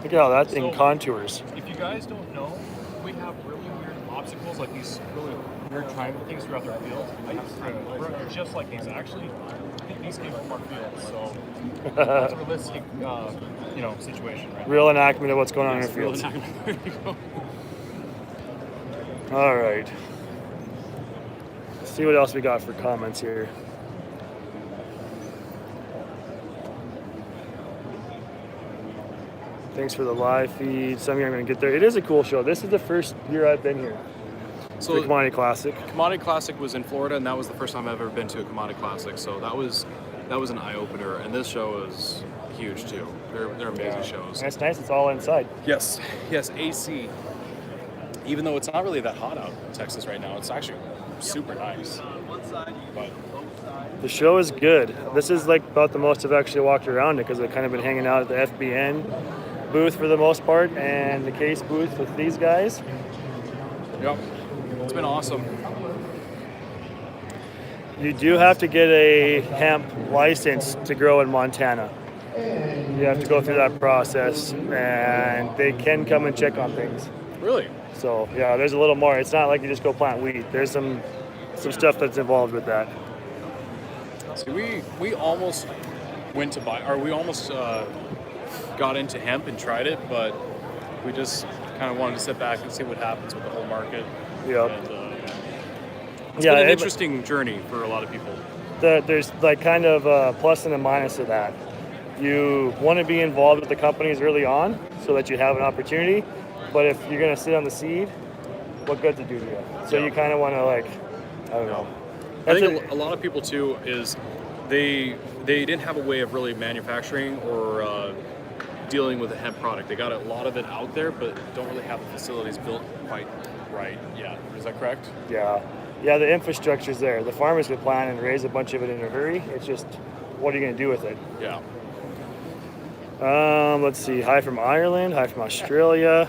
Look at how that thing So- contours. If you guys don't know, we have really weird obstacles, like these really weird triangle things throughout their field. I have just like these. Actually, I think these came from our field, so it's a realistic, situation, right? Real enactment of what's going on in our It's real fields. enactment. There you go. All right. Let's see what else we got for comments here. Thanks for the live feed. Some of you are going to get there. It is a cool show. This is the first year I've been here. The So Commodity Classic. Commodity Classic was in Florida, and that was the first time I've ever been to a Commodity Classic. So that was an eye opener, and this show is huge too. They're amazing shows. And it's nice. It's all inside. Yes, AC. Even though it's not really that hot out in Texas right now, it's actually super nice. But The show is good. This is like about the most I've actually walked around it because I've kind of been hanging out at the FBN booth for the most part and the case booth with these guys. yep, it's been awesome. You do have to get a hemp license to grow in Montana. You have to go through that process and they can come and check on things. Really? So yeah, there's a little more. It's not like you just go plant weed. There's some stuff that's involved with that. See, we almost went to buy, or we almost got into hemp and tried it, but we just kind of wanted to sit back and see what happens with the whole market. Yep. And, it's been an it- interesting journey for a lot of people. There's like kind of a plus and a minus to that. You want to be involved with the companies early on so that you have an opportunity. But if you're going to sit on the seed, what good to do to you? So Yeah. you kind of want to I don't know. I That's think a lot of people too is they didn't have a way of really manufacturing or dealing with a hemp product. They got a lot of it out there, but don't really have the facilities built quite right yet. Is that correct? Yeah, the infrastructure's there. The farmers could plant and raise a bunch of it in a hurry. It's just, what are you going to do with it? Yeah. Let's see. Hi from Ireland. Hi from Australia.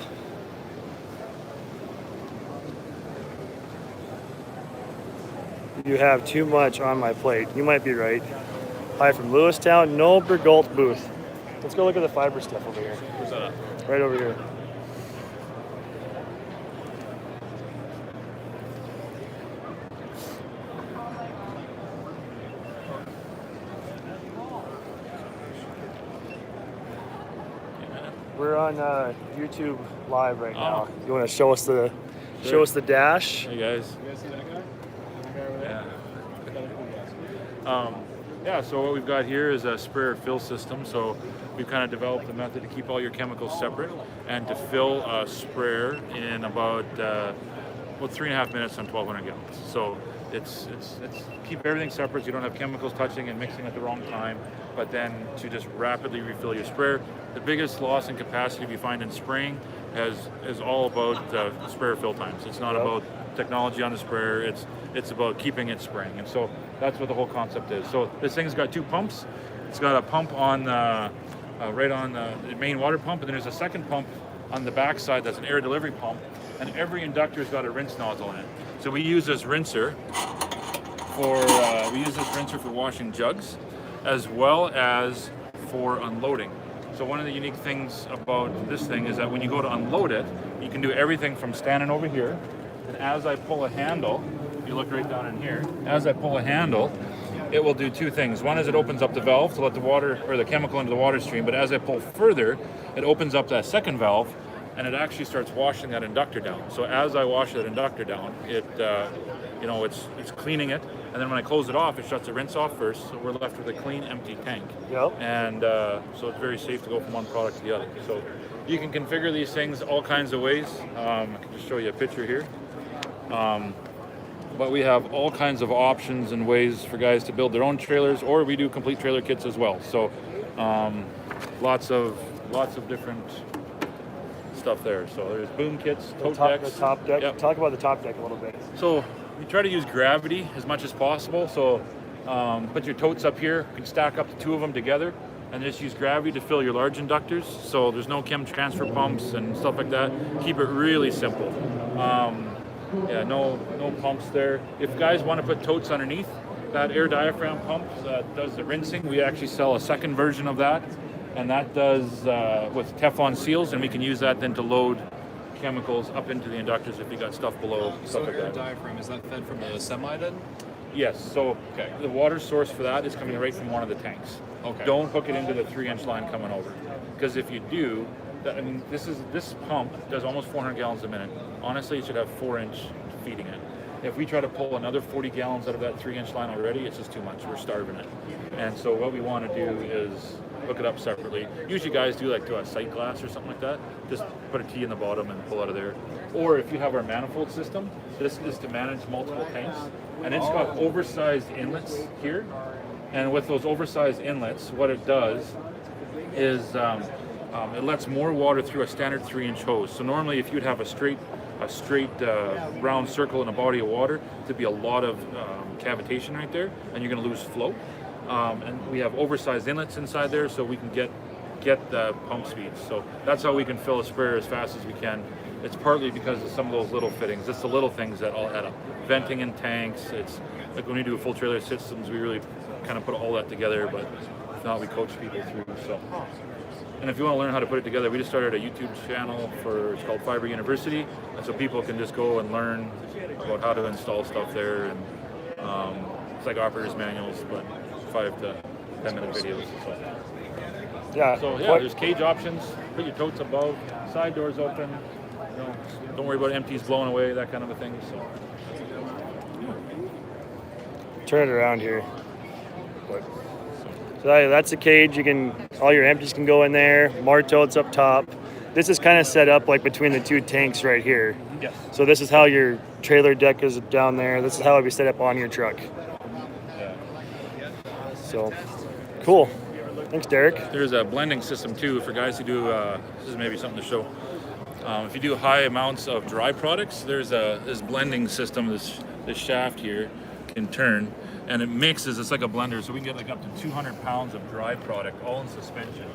You have too much on my plate. You might be right. Hi from Lewistown. No Bergault booth. Let's go look at the fiber stuff over here. Where's that at? Right over here. We're on YouTube Live right now. You want to show us the dash? Hey guys. You guys see that guy? Yeah, so what we've got here is a sprayer fill system. So we've kind of developed a method to keep all your chemicals separate and to fill a sprayer in about 3.5 minutes on 1,200 gallons. So it's keep everything separate so you don't have chemicals touching and mixing at the wrong time, but then to just rapidly refill your sprayer. The biggest loss in capacity we find in spraying is all about sprayer fill times. It's not about technology on the sprayer, it's about keeping it spraying. And so that's what the whole concept is. So this thing's got two pumps. It's got a pump on right on the main water pump, and then there's a second pump on the back side that's an air delivery pump, and every inductor's got a rinse nozzle in it. So we use this rinser for washing jugs as well as for unloading. So one of the unique things about this thing is that when you go to unload it, you can do everything from standing over here, and as I pull a handle, you look right down in here, as I pull a handle, it will do two things. One is it opens up the valve to let the water or the chemical into the water stream, but as I pull further, it opens up that second valve and it actually starts washing that inductor down. So as I wash that inductor down, it it's cleaning it, and then when I close it off, it shuts the rinse off first, so we're left with a clean, empty tank. Yep. And so it's very safe to go from one product to the other. So you can configure these things all kinds of ways. I can just show you a picture here. But we have all kinds of options and ways for guys to build their own trailers, or we do complete trailer kits as well. So lots of different stuff there. So there's boom kits, tote decks. The top deck. Yep. Talk about the top deck a little bit. So we try to use gravity as much as possible. So put your totes up here. You can stack up to two of them together and just use gravity to fill your large inductors. So there's no chem transfer pumps and stuff like that. Keep it really simple. No pumps there. If guys want to put totes underneath, that air diaphragm pump that does the rinsing, we actually sell a second version of that. And that does with Teflon seals, and we can use that then to load chemicals up into the inductors if you got stuff below, stuff like your that. diaphragm, is that fed from the semi then? Yes, so Okay. the water source for that is coming right from one of the tanks. Okay. Don't hook it into the 3-inch line coming over, because if you do, this pump does almost 400 gallons a minute. Honestly, it should have 4-inch feeding it. If we try to pull another 40 gallons out of that 3-inch line already, it's just too much. We're starving it. And so what we want to do is hook it up separately. Usually guys do like to a sight glass or something like that. Just put a T in the bottom and pull out of there. Or if you have our manifold system, this is to manage multiple tanks. And it's got oversized inlets here. And with those oversized inlets, what it does is it lets more water through a standard 3-inch hose. So normally if you'd have a straight round circle in a body of water, there'd be a lot of cavitation right there, and you're going to lose flow. And we have oversized inlets inside there, so we can get the pump speeds. So that's how we can fill a sprayer as fast as we can. It's partly because of some of those little fittings. It's the little things that all add up. Venting in tanks. It's like when we do full trailer systems, we really kind of put all that together. But if not, we coach people through. So. And if you want to learn how to put it together, we just started a YouTube channel it's called Fiber University, and so people can just go and learn about how to install stuff there. And it's like operators manuals, but 5 to 10 minute videos. So there's cage options. Put your totes above, side doors open. Don't worry about empties blowing away, that kind of a thing. So Turn it around here. So that's the cage. All your empties can go in there. More totes up top. This is kind of set up like between the two tanks right here. yes. So this is how your trailer deck is down there. This is how it'll be set up on your truck. So cool. Thanks, Derek. There's a blending system too for guys who do. This is maybe something to show. If you do high amounts of dry products, there's this blending system. This shaft here can turn, and it mixes. It's like a blender, so we can get like up to 200 pounds of dry product all in suspension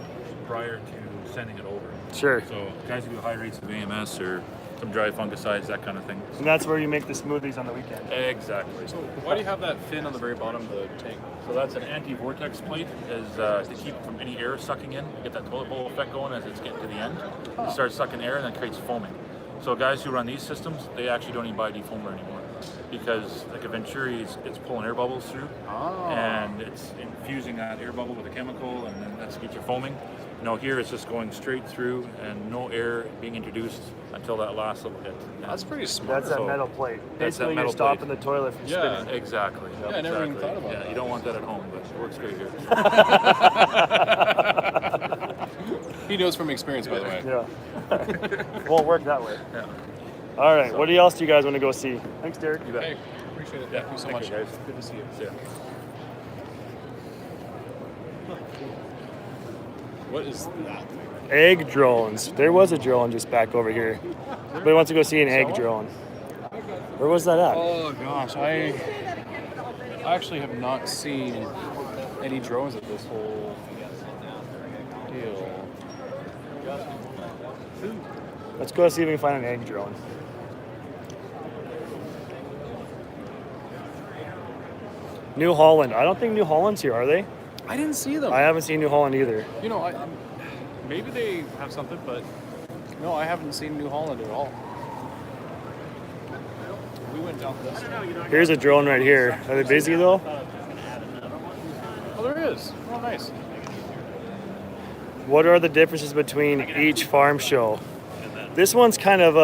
prior to sending it over. Sure. So guys who do high rates of AMS or some dry fungicides, that kind of thing. And that's where you make the smoothies on the weekend. Exactly. So why do you have that fin on the very bottom of the tank? So that's an anti-vortex plate, is to keep from any air sucking in. Get that toilet bowl effect going as it's getting to the end. It starts sucking air and then creates foaming. So guys who run these systems, they actually don't even buy a defoamer anymore, because like a Venturi, it's pulling air bubbles through, and it's infusing that air bubble with a chemical, and then that's get your foaming. Here it's just going straight through and no air being introduced until that last little hit. That's pretty smart. That's that metal plate. That's that Basically, metal you're stopping plate. the toilet from Yeah. spinning. Exactly. I never even thought about that. You don't want that at home, but it works great here. He knows from experience, by the way. Yeah. Won't work that way. Yeah. All right. What else do you guys want to go see? Thanks, Derek. You bet. Hey, appreciate it. Yeah, Thank you so thank much. you, guys. Good to see you. See ya. What is that? Egg drones. There was a drone just back over here. Everybody wants to go see an egg drone. Where was that at? Oh gosh, I actually have not seen any drones of this whole deal. Let's go see if we can find an egg drone. New Holland. I don't think New Holland's here, are they? I didn't see them. I haven't seen New Holland either. You know, maybe they have something, but no, I haven't seen New Holland at all. We went down this. Here's a drone right here. Are they busy though? Oh, there is. Oh, nice. What are the differences between each farm show? This one's kind of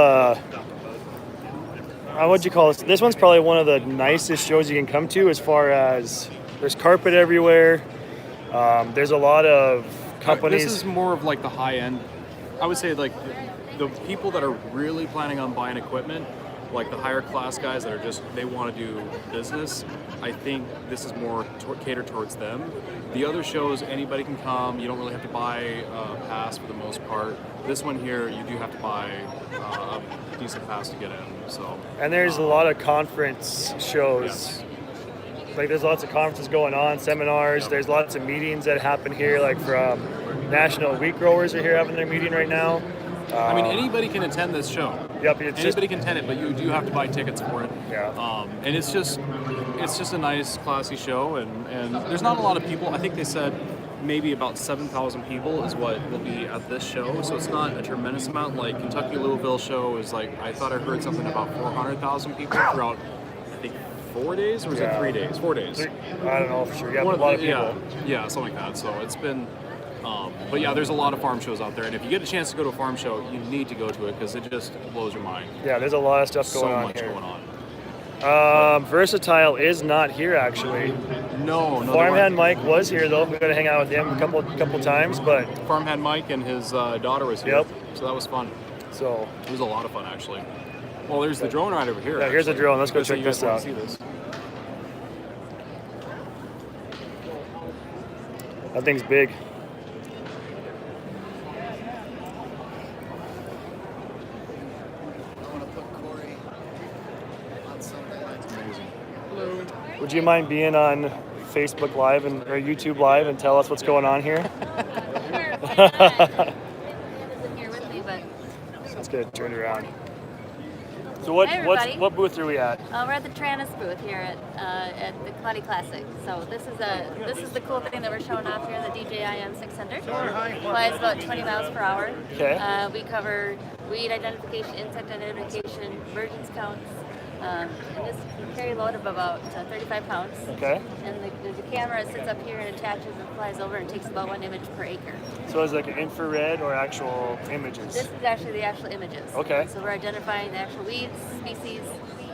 what'd you call this? This one's probably one of the nicest shows you can come to, as far as there's carpet everywhere. There's a lot of companies. This is more of like the high end. I would say like the people that are really planning on buying equipment, like the higher class guys that are just, they want to do business. I think this is more catered towards them. The other shows, anybody can come. You don't really have to buy a pass for the most part. This one here, you do have to buy a decent pass to get in. So. And there's a lot of conference shows. Like there's lots of conferences going on, seminars. There's lots of meetings that happen here, like from National Wheat Growers are here having their meeting right now. I mean, anybody can attend this show. Yep, it's anybody can attend it, but you do have to buy tickets for it. Yeah. And it's just a nice, classy show, and there's not a lot of people. I think they said maybe about 7,000 people is what will be at this show, so it's not a tremendous amount. Like Kentucky Louisville show is like, I thought I heard something about 400,000 people throughout, I think, 4 days, or was it 3 days? 4 days. I don't know for sure. Yeah, a lot of people. Yeah, something like that. So it's been. But yeah, there's a lot of farm shows out there, and if you get a chance to go to a farm show, you need to go to it because it just blows your mind. Yeah, there's a lot of stuff going on So much here. going on. Versatile is not here actually. No. Farmhand Mike was here though. We got to hang out with him a couple times, but Farmhand Mike and his daughter was here. Yep. So that was fun. So it was a lot of fun actually. Well, there's the drone right over here. Yeah, here's the drone. Let's go Just so check you guys this wanna out. See this. That thing's big. Would you mind being on Facebook Live or YouTube Live and tell us what's going on here? Here with me, but Let's get it turned around. So Hi, everybody. what booth are we at? we're at the Tranus booth here at the Claudia Classic. So this is the cool thing that we're showing off here, the DJI M600. Flies about 20 miles per hour. Okay. We cover weed identification, insect identification, emergence counts. And this can carry a load of about 35 pounds. Okay. And the camera sits up here and attaches and flies over and takes about 1 image per acre. So it's like infrared or actual images? This is actually the actual images. Okay. So we're identifying the actual weeds, species,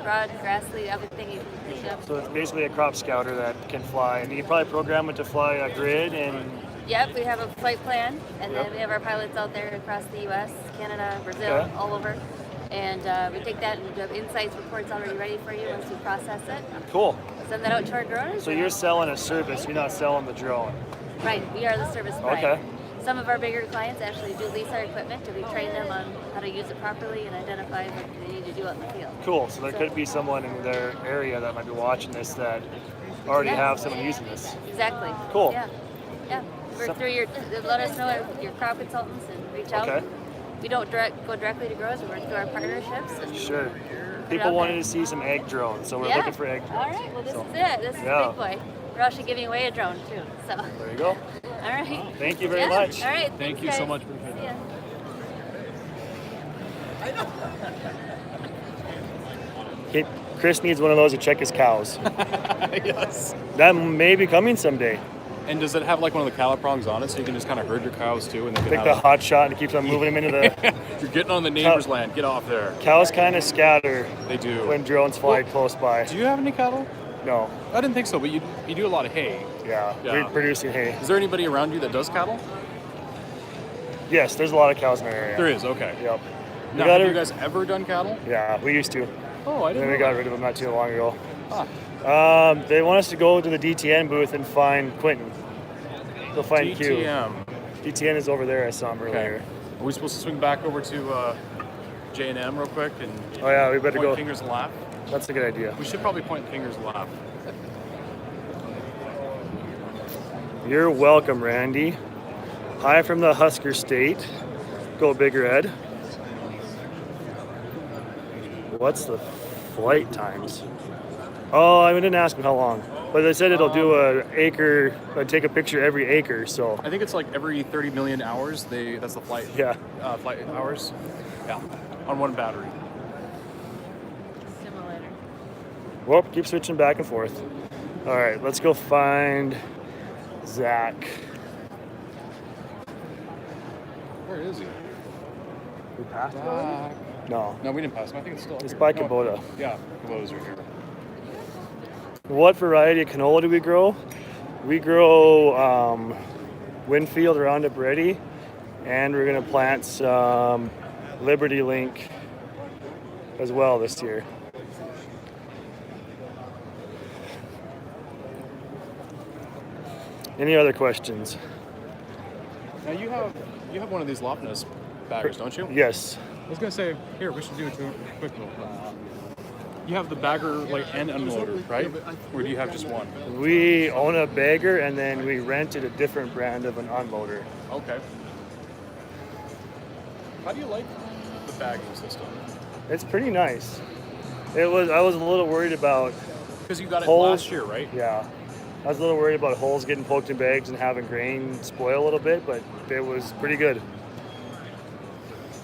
broad, grassy, everything you can think of. So it's basically a crop scouter that can fly, and you can probably program it to fly a grid and. Yep, we have a flight plan, and Yep. then we have our pilots out there across the U.S., Canada, Brazil, Okay. all over. And we take that and have insights reports already ready for you once we process it. Cool. Send that out to our growers. So you're selling a service, you're not selling the drone. Right, we are the service provider. Okay. Some of our bigger clients actually do lease our equipment, and we train them on how to use it properly and identify what they need to do out in the field. Cool. So there could be someone in their area that might be watching this that already Yeah. have someone using this. Exactly. Cool. Yeah. Yeah. Work through let us know your crop consultants and reach out. Okay. We don't go directly to growers. We work through our partnerships. And Sure. put it People out wanted there. to see some egg drones, so we're Yeah. looking for egg drones. All right. Well, this So, is it. This is yeah. the big boy. We're actually giving away a drone too. So. There you go. All right. Thank you very Yeah. much. All right. Thank thanks, you so guys. much. See ya. Okay, Chris needs one of those to check his cows. Yes. That may be coming someday. And does it have like one of the cattle prongs on it, so you can just kind of herd your cows too, and then Take the hot shot and keeps on moving them into the. You're getting on the neighbor's land. Get off there. Cows kind of scatter They do. when drones fly close by. Do you have any cattle? No. I didn't think so, but you do a lot of hay. Yeah. Yeah. We're producing hay. Is there anybody around you that does cattle? Yes, there's a lot of cows in our area. There is. Okay. Yep. We Now, got have you guys ever done cattle? Yeah, we used to. Oh, I And didn't. then we know got that. rid of them not too long ago. Ah. They want us to go to the DTN booth and find Quentin. Go find Q. DTM. DTN is over there. I saw him Okay. earlier. Are we supposed to swing back over to J&M real quick and Oh yeah, we better point go. fingers and laugh? That's a good idea. We should probably point fingers and laugh. You're welcome, Randy. Hi from the Husker State. Go Bigger Ed. What's the flight times? Oh, I didn't ask him how long. But they said it'll do a acre, take a picture every acre. So I think it's like every 30 million hours. That's the flight. yeah. Flight hours. Yeah, on one battery. Simulator. Well, keep switching back and forth. All right, let's go find Zach. Where is he? We passed No. No, we didn't pass him. I think it's still. It's here. by No, Kubota. Yeah, Kubota's right here. What variety of canola do we grow? We grow Winfield Roundup Ready, and we're gonna plant some Liberty Link as well this year. Any other questions? Now you have one of these Lofness baggers, don't you? Yes. I was gonna say, here we should do a quick little. You have the bagger like and unloader, right? Or do you have just one? We own a bagger, and then we rented a different brand of an unloader. Okay. How do you like the bagging system? It's pretty nice. I was a little worried about Because you got it holes. last year, right? Yeah. I was a little worried about holes getting poked in bags and having grain spoil a little bit, but it was pretty good.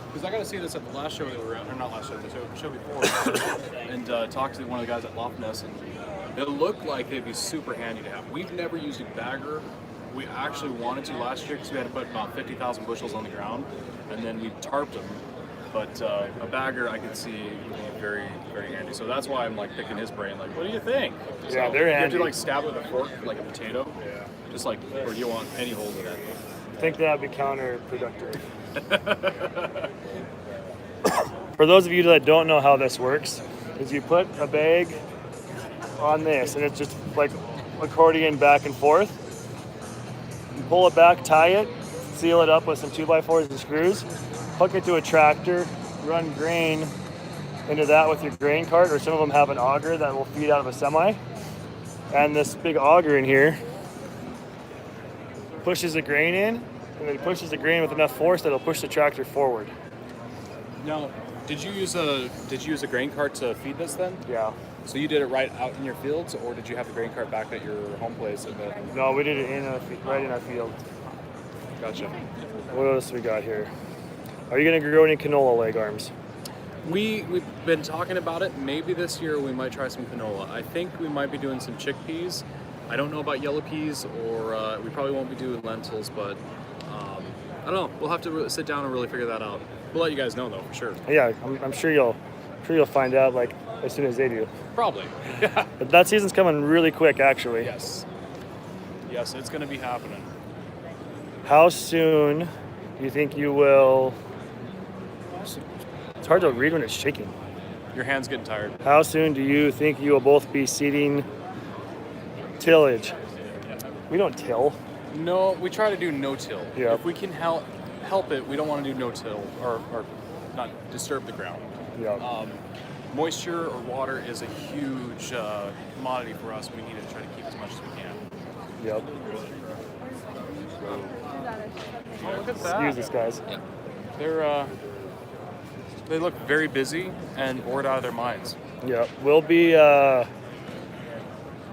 Because I got to see this at the last show that we were at, or not last show, the show before, and talked to one of the guys at Loft Ness, and it looked like they'd be super handy to have. We've never used a bagger. We actually wanted to last year because we had to put about 50,000 bushels on the ground, and then we tarped them. But a bagger I could see would be very, very handy. So that's why I'm like picking his brain. Like, what do you think? Yeah, So they're you have handy. to like stab with a fork like a potato. Yeah. Just like, or do you want any holes in it? I think that'd be counterproductive. For those of you that don't know how this works, is you put a bag on this, and it's just like accordion back and forth. You pull it back, tie it, seal it up with some 2x4s and screws, hook it to a tractor, run grain into that with your grain cart, or some of them have an auger that will feed out of a semi. And this big auger in here pushes the grain in, and then pushes the grain with enough force that it'll push the tractor forward. Now, did you use a grain cart to feed this then? Yeah. So you did it right out in your fields, or did you have the grain cart back at your home place? And then... No, we did it right in our field. Gotcha. What else we got here? Are you gonna grow any canola leg arms? We've been talking about it. Maybe this year we might try some canola. I think we might be doing some chickpeas. I don't know about yellow peas, or we probably won't be doing lentils, but I don't know. We'll have to sit down and really figure that out. We'll let you guys know though, for sure. Yeah, I'm sure you'll find out like as soon as they do. Probably. But that season's coming really quick, actually. Yes. Yes, it's going to be happening. How soon do you think you will? It's hard to read when it's shaking. Your hand's getting tired. How soon do you think you will both be seeding tillage? We don't till. No, we try to do no-till. Yeah. If we can help it, we don't want to do no-till or not disturb the ground. Yeah. Moisture or water is a huge commodity for us. We need to try to keep as much as we can. Yep. Oh, look at that. Excuse us, guys. They look very busy and bored out of their minds. Yeah, we'll be.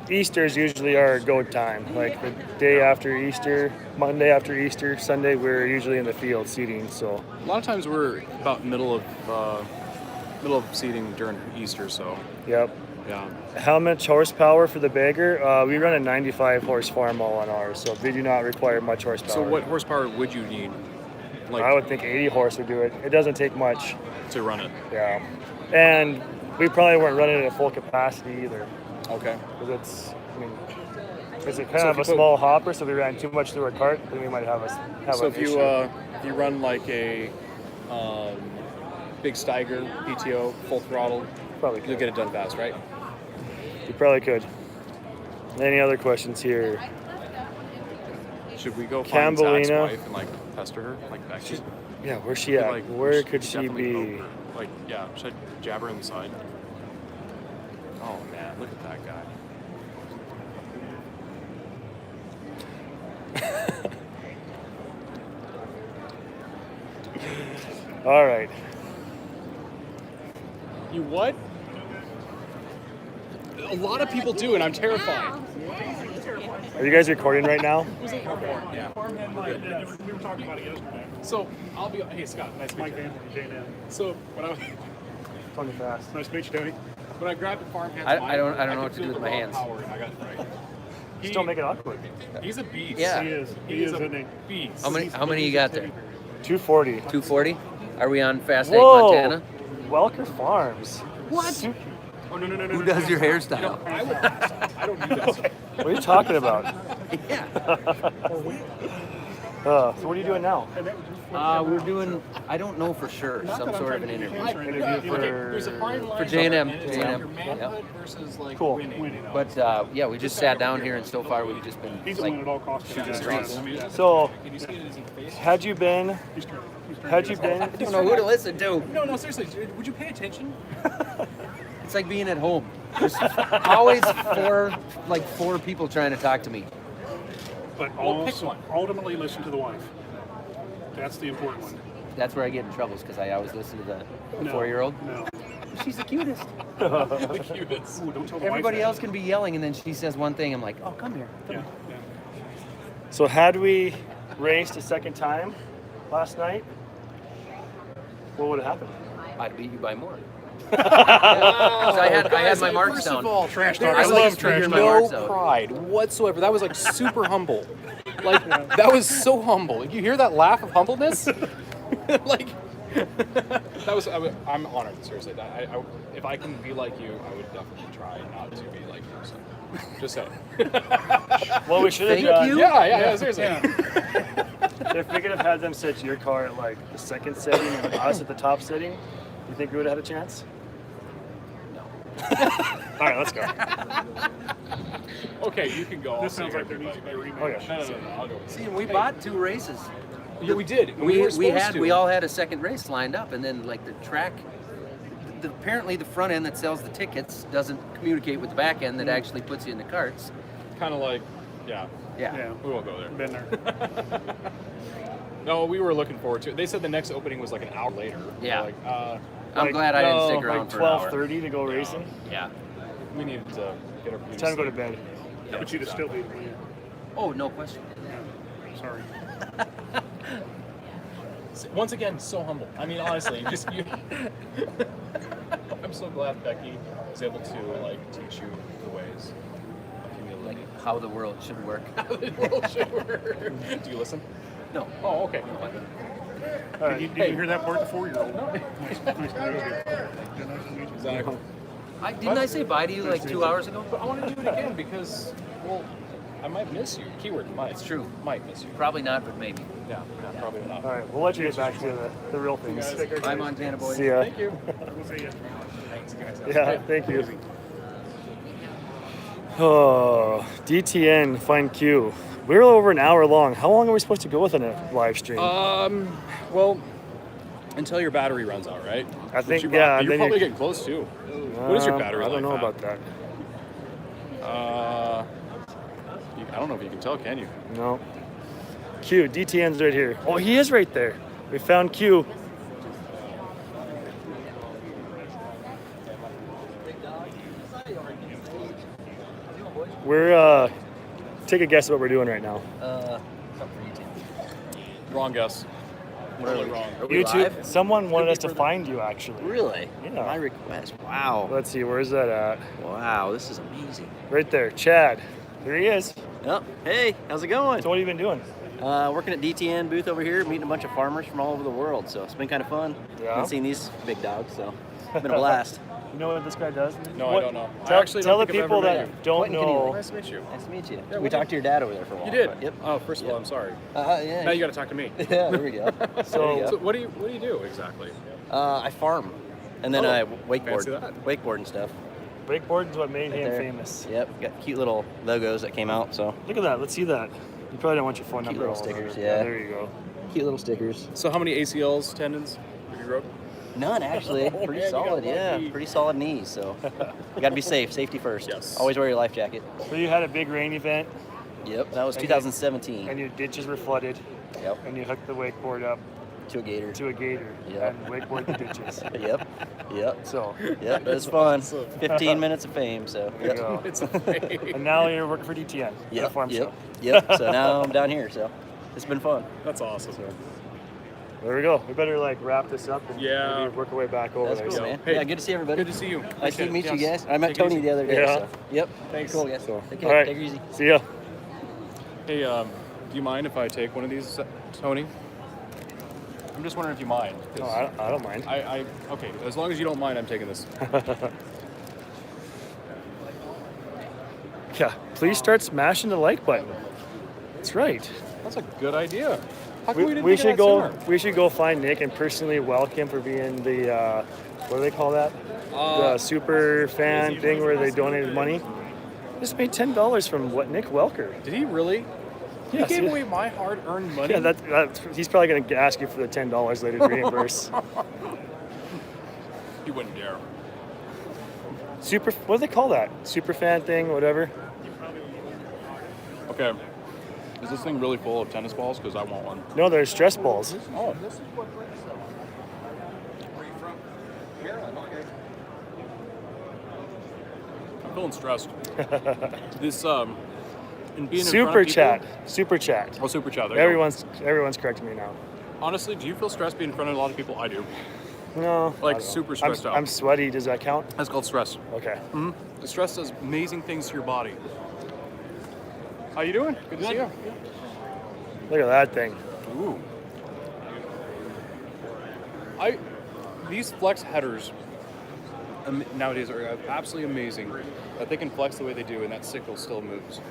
Easter's usually our go time. Like the day after Easter, Monday after Easter, Sunday, we're usually in the field seeding. So A lot of times we're about middle of seeding during Easter, so yep. yeah. How much horsepower for the bagger? We run a 95 horse farm all on ours, so they do not require much horsepower. So what horsepower would you need? Like I would think 80 horse would do it. It doesn't take much. to run it? Yeah, and we probably weren't running it at full capacity either. Okay. Because it's kind So of if a you small hopper, so we ran too much through our cart, then we might have So an if issue. you run like a big Steiger PTO full throttle, Probably you'll could. get it done fast, right? You probably could. Any other questions here? Should we go find Zach's Cambellina. wife and like pester her, like Becky? Yeah, where's she at? Like, Where could she definitely be? poke her. Like, yeah, should I jab her in the side? Oh man, look at that guy. All right. You what? a lot of people do, and I'm terrified. Are you guys recording right now? Yeah. We were talking about it yesterday. So I'll be. Hey Scott, nice to meet Mike you. Van from J&M. So when I Tony Fast. Nice to meet you, Tony. when I grabbed the farmhand, I don't know could what to do feel with the my raw hands. power, and I got frightened. Still make it awkward. He's a beast. Yeah. He is. He is a isn't he? beast. How many you got there? 240. 240? Are we on Fast 8 Whoa! Montana? Welker Farms. What? Oh no. Who does your hairstyle? I don't do this. What are you talking about? Yeah. So what are you doing now? We're doing, I don't know for sure, some sort of an interview. Interview There's a fine line For J&M. Your J&M. manhood versus like Cool. winning. But yeah, we just sat down here and so far we've just been He's a like win at all costs. shooting streets. So Can you see it as in face? had you been I don't know who to listen to. No, seriously. Would you pay attention? It's like being at home. There's always four people trying to talk to me. But Well, pick one. ultimately listen to the wife. That's the important one. That's where I get in troubles because I always listen to the No, 4-year-old. No. She's the cutest. The cutest. Ooh, don't tell the Everybody wife else can be yelling and then she says one thing. I'm like, oh, come here. that. Yeah. So had we raced a second time last night, what would have happened? I'd beat you by more. I had my marks First down. of all, Trash there talk. is I like love trash talk. no Marks out. pride whatsoever. That was like super humble. Like that was so humble. You hear that laugh of humbleness? Like that was. I'm honored. Seriously, if I can be like you, I would definitely try not to be like you. So, just saying. Well, we should have Thank done. you. Yeah. Seriously. If we could have had them sit your car at like the second setting and us at the top setting, you think we would have had a chance? No. All right, let's go. Okay, you can go. I'll This sounds say like there needs to be a everybody. rematch. Okay. No, I'll go. See, we bought 2 races. Yeah, we did. We were supposed to. we all had a second race lined up, and then like the track. Apparently, the front end that sells the tickets doesn't communicate with the back end that actually puts you in the carts. kind of like, yeah. Yeah. Yeah. We won't go there. Been there. No, we were looking forward to it. They said the next opening was like an hour later. Yeah. Like, I'm glad I didn't stick like around for an hour. 12:30 to go racing. Yeah. we needed to get our It's time to go to bed. But you'd have still beat me. Oh, no question. Sorry. Once again, so humble. I mean, honestly, you. I'm so glad Becky was able to like teach you the ways of humility. How the world should work. Do you listen? No. Oh, okay. All right. Did you hear that part? The 4-year-old. Nice to meet you. Exactly. Didn't I say bye to you like 2 hours ago? But I want to do it again because, well, I might miss you. Keyword might. It's true. Might miss you. Probably not, but maybe. Yeah, probably not. All right, we'll let you get back to the real things. Bye, Montana boys. See ya. Thank you. We'll see you. Thanks, guys. Yeah, thank you. Oh, DTN Find Q. We're over an hour long. How long are we supposed to go with in a live stream? Well, until your battery runs out, right? I think, Which yeah. You're then probably getting close too. What is your battery I don't know life about that. I don't know if you can tell, can you? No. Q, DTN's right here. Oh, he is right there. We found Q. We're, take a guess at what we're doing right now. Something for YouTube. Wrong guess. Totally wrong. Are we YouTube, live? someone wanted us to find you, actually. Really? Yeah. My request. Wow. Let's see, where's that at? Wow, this is amazing. Right there, Chad. There he is. Oh, hey, how's it going? So what have you been doing? Working at DTN booth over here, meeting a bunch of farmers from all over the world. So it's been kind of fun. Yeah? Been seeing these big dogs, so it's been a blast. You know what this guy does? No, What- I don't know. I Tell, actually tell don't the think I've people ever met that you. don't Quentin Kenny. know. Nice to meet you. Nice to meet you. Yeah, we we talked did. to your dad over there for a while. You did. but- Yep. Oh, first of all, I'm sorry. Yeah. Now you got to talk to me. Yeah, there we go. So- There you So go. what do you do exactly? I farm, and then Oh, I fancy wakeboard, that. wakeboard and stuff. Wakeboarding's what made Right him there. famous. Yep. Got cute little logos that came out. So Look at that. Let's see that. You probably don't want your phone Cute number. little all over stickers, it. yeah. There you go. cute little stickers. So how many ACLs, tendons have you broke? None actually. Oh, Pretty man, you got solid. Yeah, lucky. pretty solid knees. So you got to be safe. Safety first. Yes. Always wear your life jacket. So you had a big rain event, Yep. That was And 2017. and your ditches were flooded, Yep. and you hooked the wakeboard up to a gator. to a gator Yep. and wakeboard the ditches. Yep. So Yep. It was fun. 15 minutes of fame. So. there you Yep. go. And now you're working for DTN. at a Yep. farm Yep. show. Yep. So now I'm down here. So it's been fun. That's awesome. There we go. We better like wrap this up and Yeah. maybe work our way back over That's there. cool, So, man. Hey, Yeah. Good to see everybody. Good to see you. Nice to Appreciate meet it. you Yes. guys. I met Take it Tony easy. the other day. Yeah. So. Yep. Thanks. Cool, guys. so, Take all care. right. Take it easy. See ya. Hey, do you mind if I take one of these, Tony? I'm just wondering if you mind. No, I don't mind. Okay, as long as you don't mind, I'm taking this. Yeah. Please start smashing the like button. That's right. That's a good idea. How come we didn't We think of should that go. sooner? We should go find Nick and personally welcome him for being the what do they call that? The super fan thing where they donated money. Just made $10 from what Nick Welker. Did he really? Yes, He gave yeah. away my hard-earned money? Yeah, that's he's probably going to ask you for the $10 later to reimburse. He wouldn't dare. Super. What do they call that? Super fan thing, whatever. Okay. Is this thing really full of tennis balls? Because I want one. No, they're stress balls. Oh. I'm feeling stressed. This in being in front Super of people- chat. Super chat. Oh, super chat. There you go. Everyone's correcting me now. Honestly, do you feel stressed being in front of a lot of people? I do. No. Like I don't know. super stressed out. I'm sweaty. Does that count? That's called stress. Okay. The stress does amazing things to your body. How you doing? Good to see you. Look at that thing. Ooh. These flex headers nowadays are absolutely amazing that they can flex the way they do and that sickle still moves.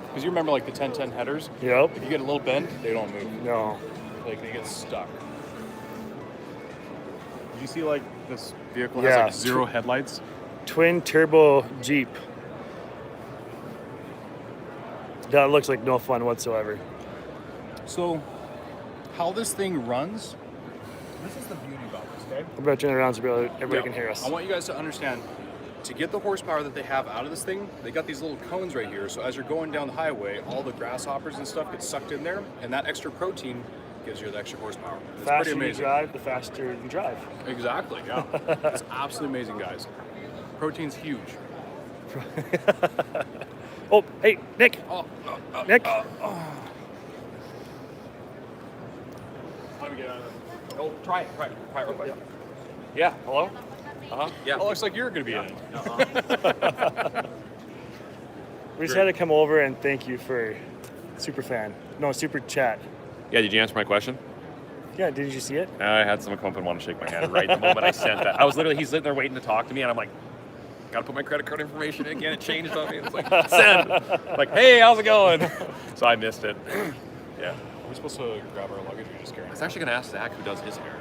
Because you remember like the 10-10 headers? Yep. If you get a little bend, they don't move. No. Like they get stuck. Do you see like this vehicle Yeah. has like 0 headlights? Twin turbo Jeep. That looks like no fun whatsoever. So how this thing runs, this is the beauty about this, okay? I'm going to turn it around so everybody Yeah. can hear us. I want you guys to understand, to get the horsepower that they have out of this thing, they got these little cones right here. So as you're going down the highway, all the grasshoppers and stuff get sucked in there, and that extra protein gives you the extra horsepower. It's The faster pretty you amazing. drive, the faster you drive. Exactly, yeah. It's absolutely amazing, guys. Protein's huge. Oh, hey, Nick. Nick. Let me get out of there. Oh, try it real quick. Yeah, hello? Yeah. Oh, looks like you're going to be in it. We just had to come over and thank you for super chat. Yeah, did you answer my question? Yeah, did you see it? I had someone come up and want to shake my hand right the moment I sent that. I was literally, he's sitting there waiting to talk to me, and I'm like, gotta put my credit card information in again. It changed on me. It's like, send. Like, hey, how's it going? So I missed it. Yeah. Are we supposed to grab our luggage or just carry I it? was actually gonna ask Zach who does his hair.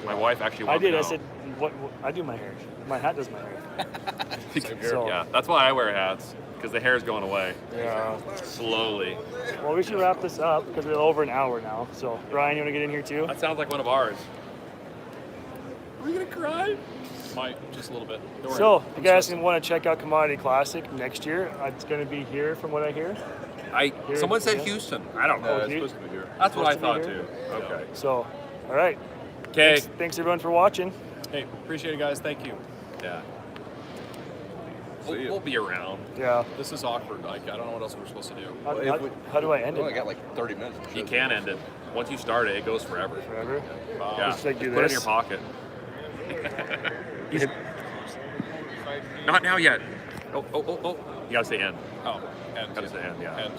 My wife actually I wanted did. to I know. said, what? I do my hair. My hat does my hair. Same here. So- Yeah, that's why I wear hats, because the hair's going away Yeah. slowly. Well, we should wrap this up because we're over an hour now. So, Ryan, you want to get in here too? That sounds like one of ours. Are we going to cry? Might, just a little bit. Don't worry. So, I'm you guys stressed. want to check out Commodity Classic next year? It's going to be here, from what I hear. Here Someone in said Seattle? Houston. I don't know. Oh, it's you- supposed to be here. That's what I supposed thought to be too. here? Okay. So, all right. Okay. Thanks everyone for watching. Hey, appreciate it, guys. Thank you. Yeah. We'll be around. Yeah. This is awkward. Like, I don't know what else we're supposed to do. How do I end We only it? got like 30 minutes. You can end it. Once you start it, it goes forever. Forever? Yeah. Just like do Put it in this? your pocket. Not now yet. Oh. You gotta say end. Oh, and Gotta say end, yeah. And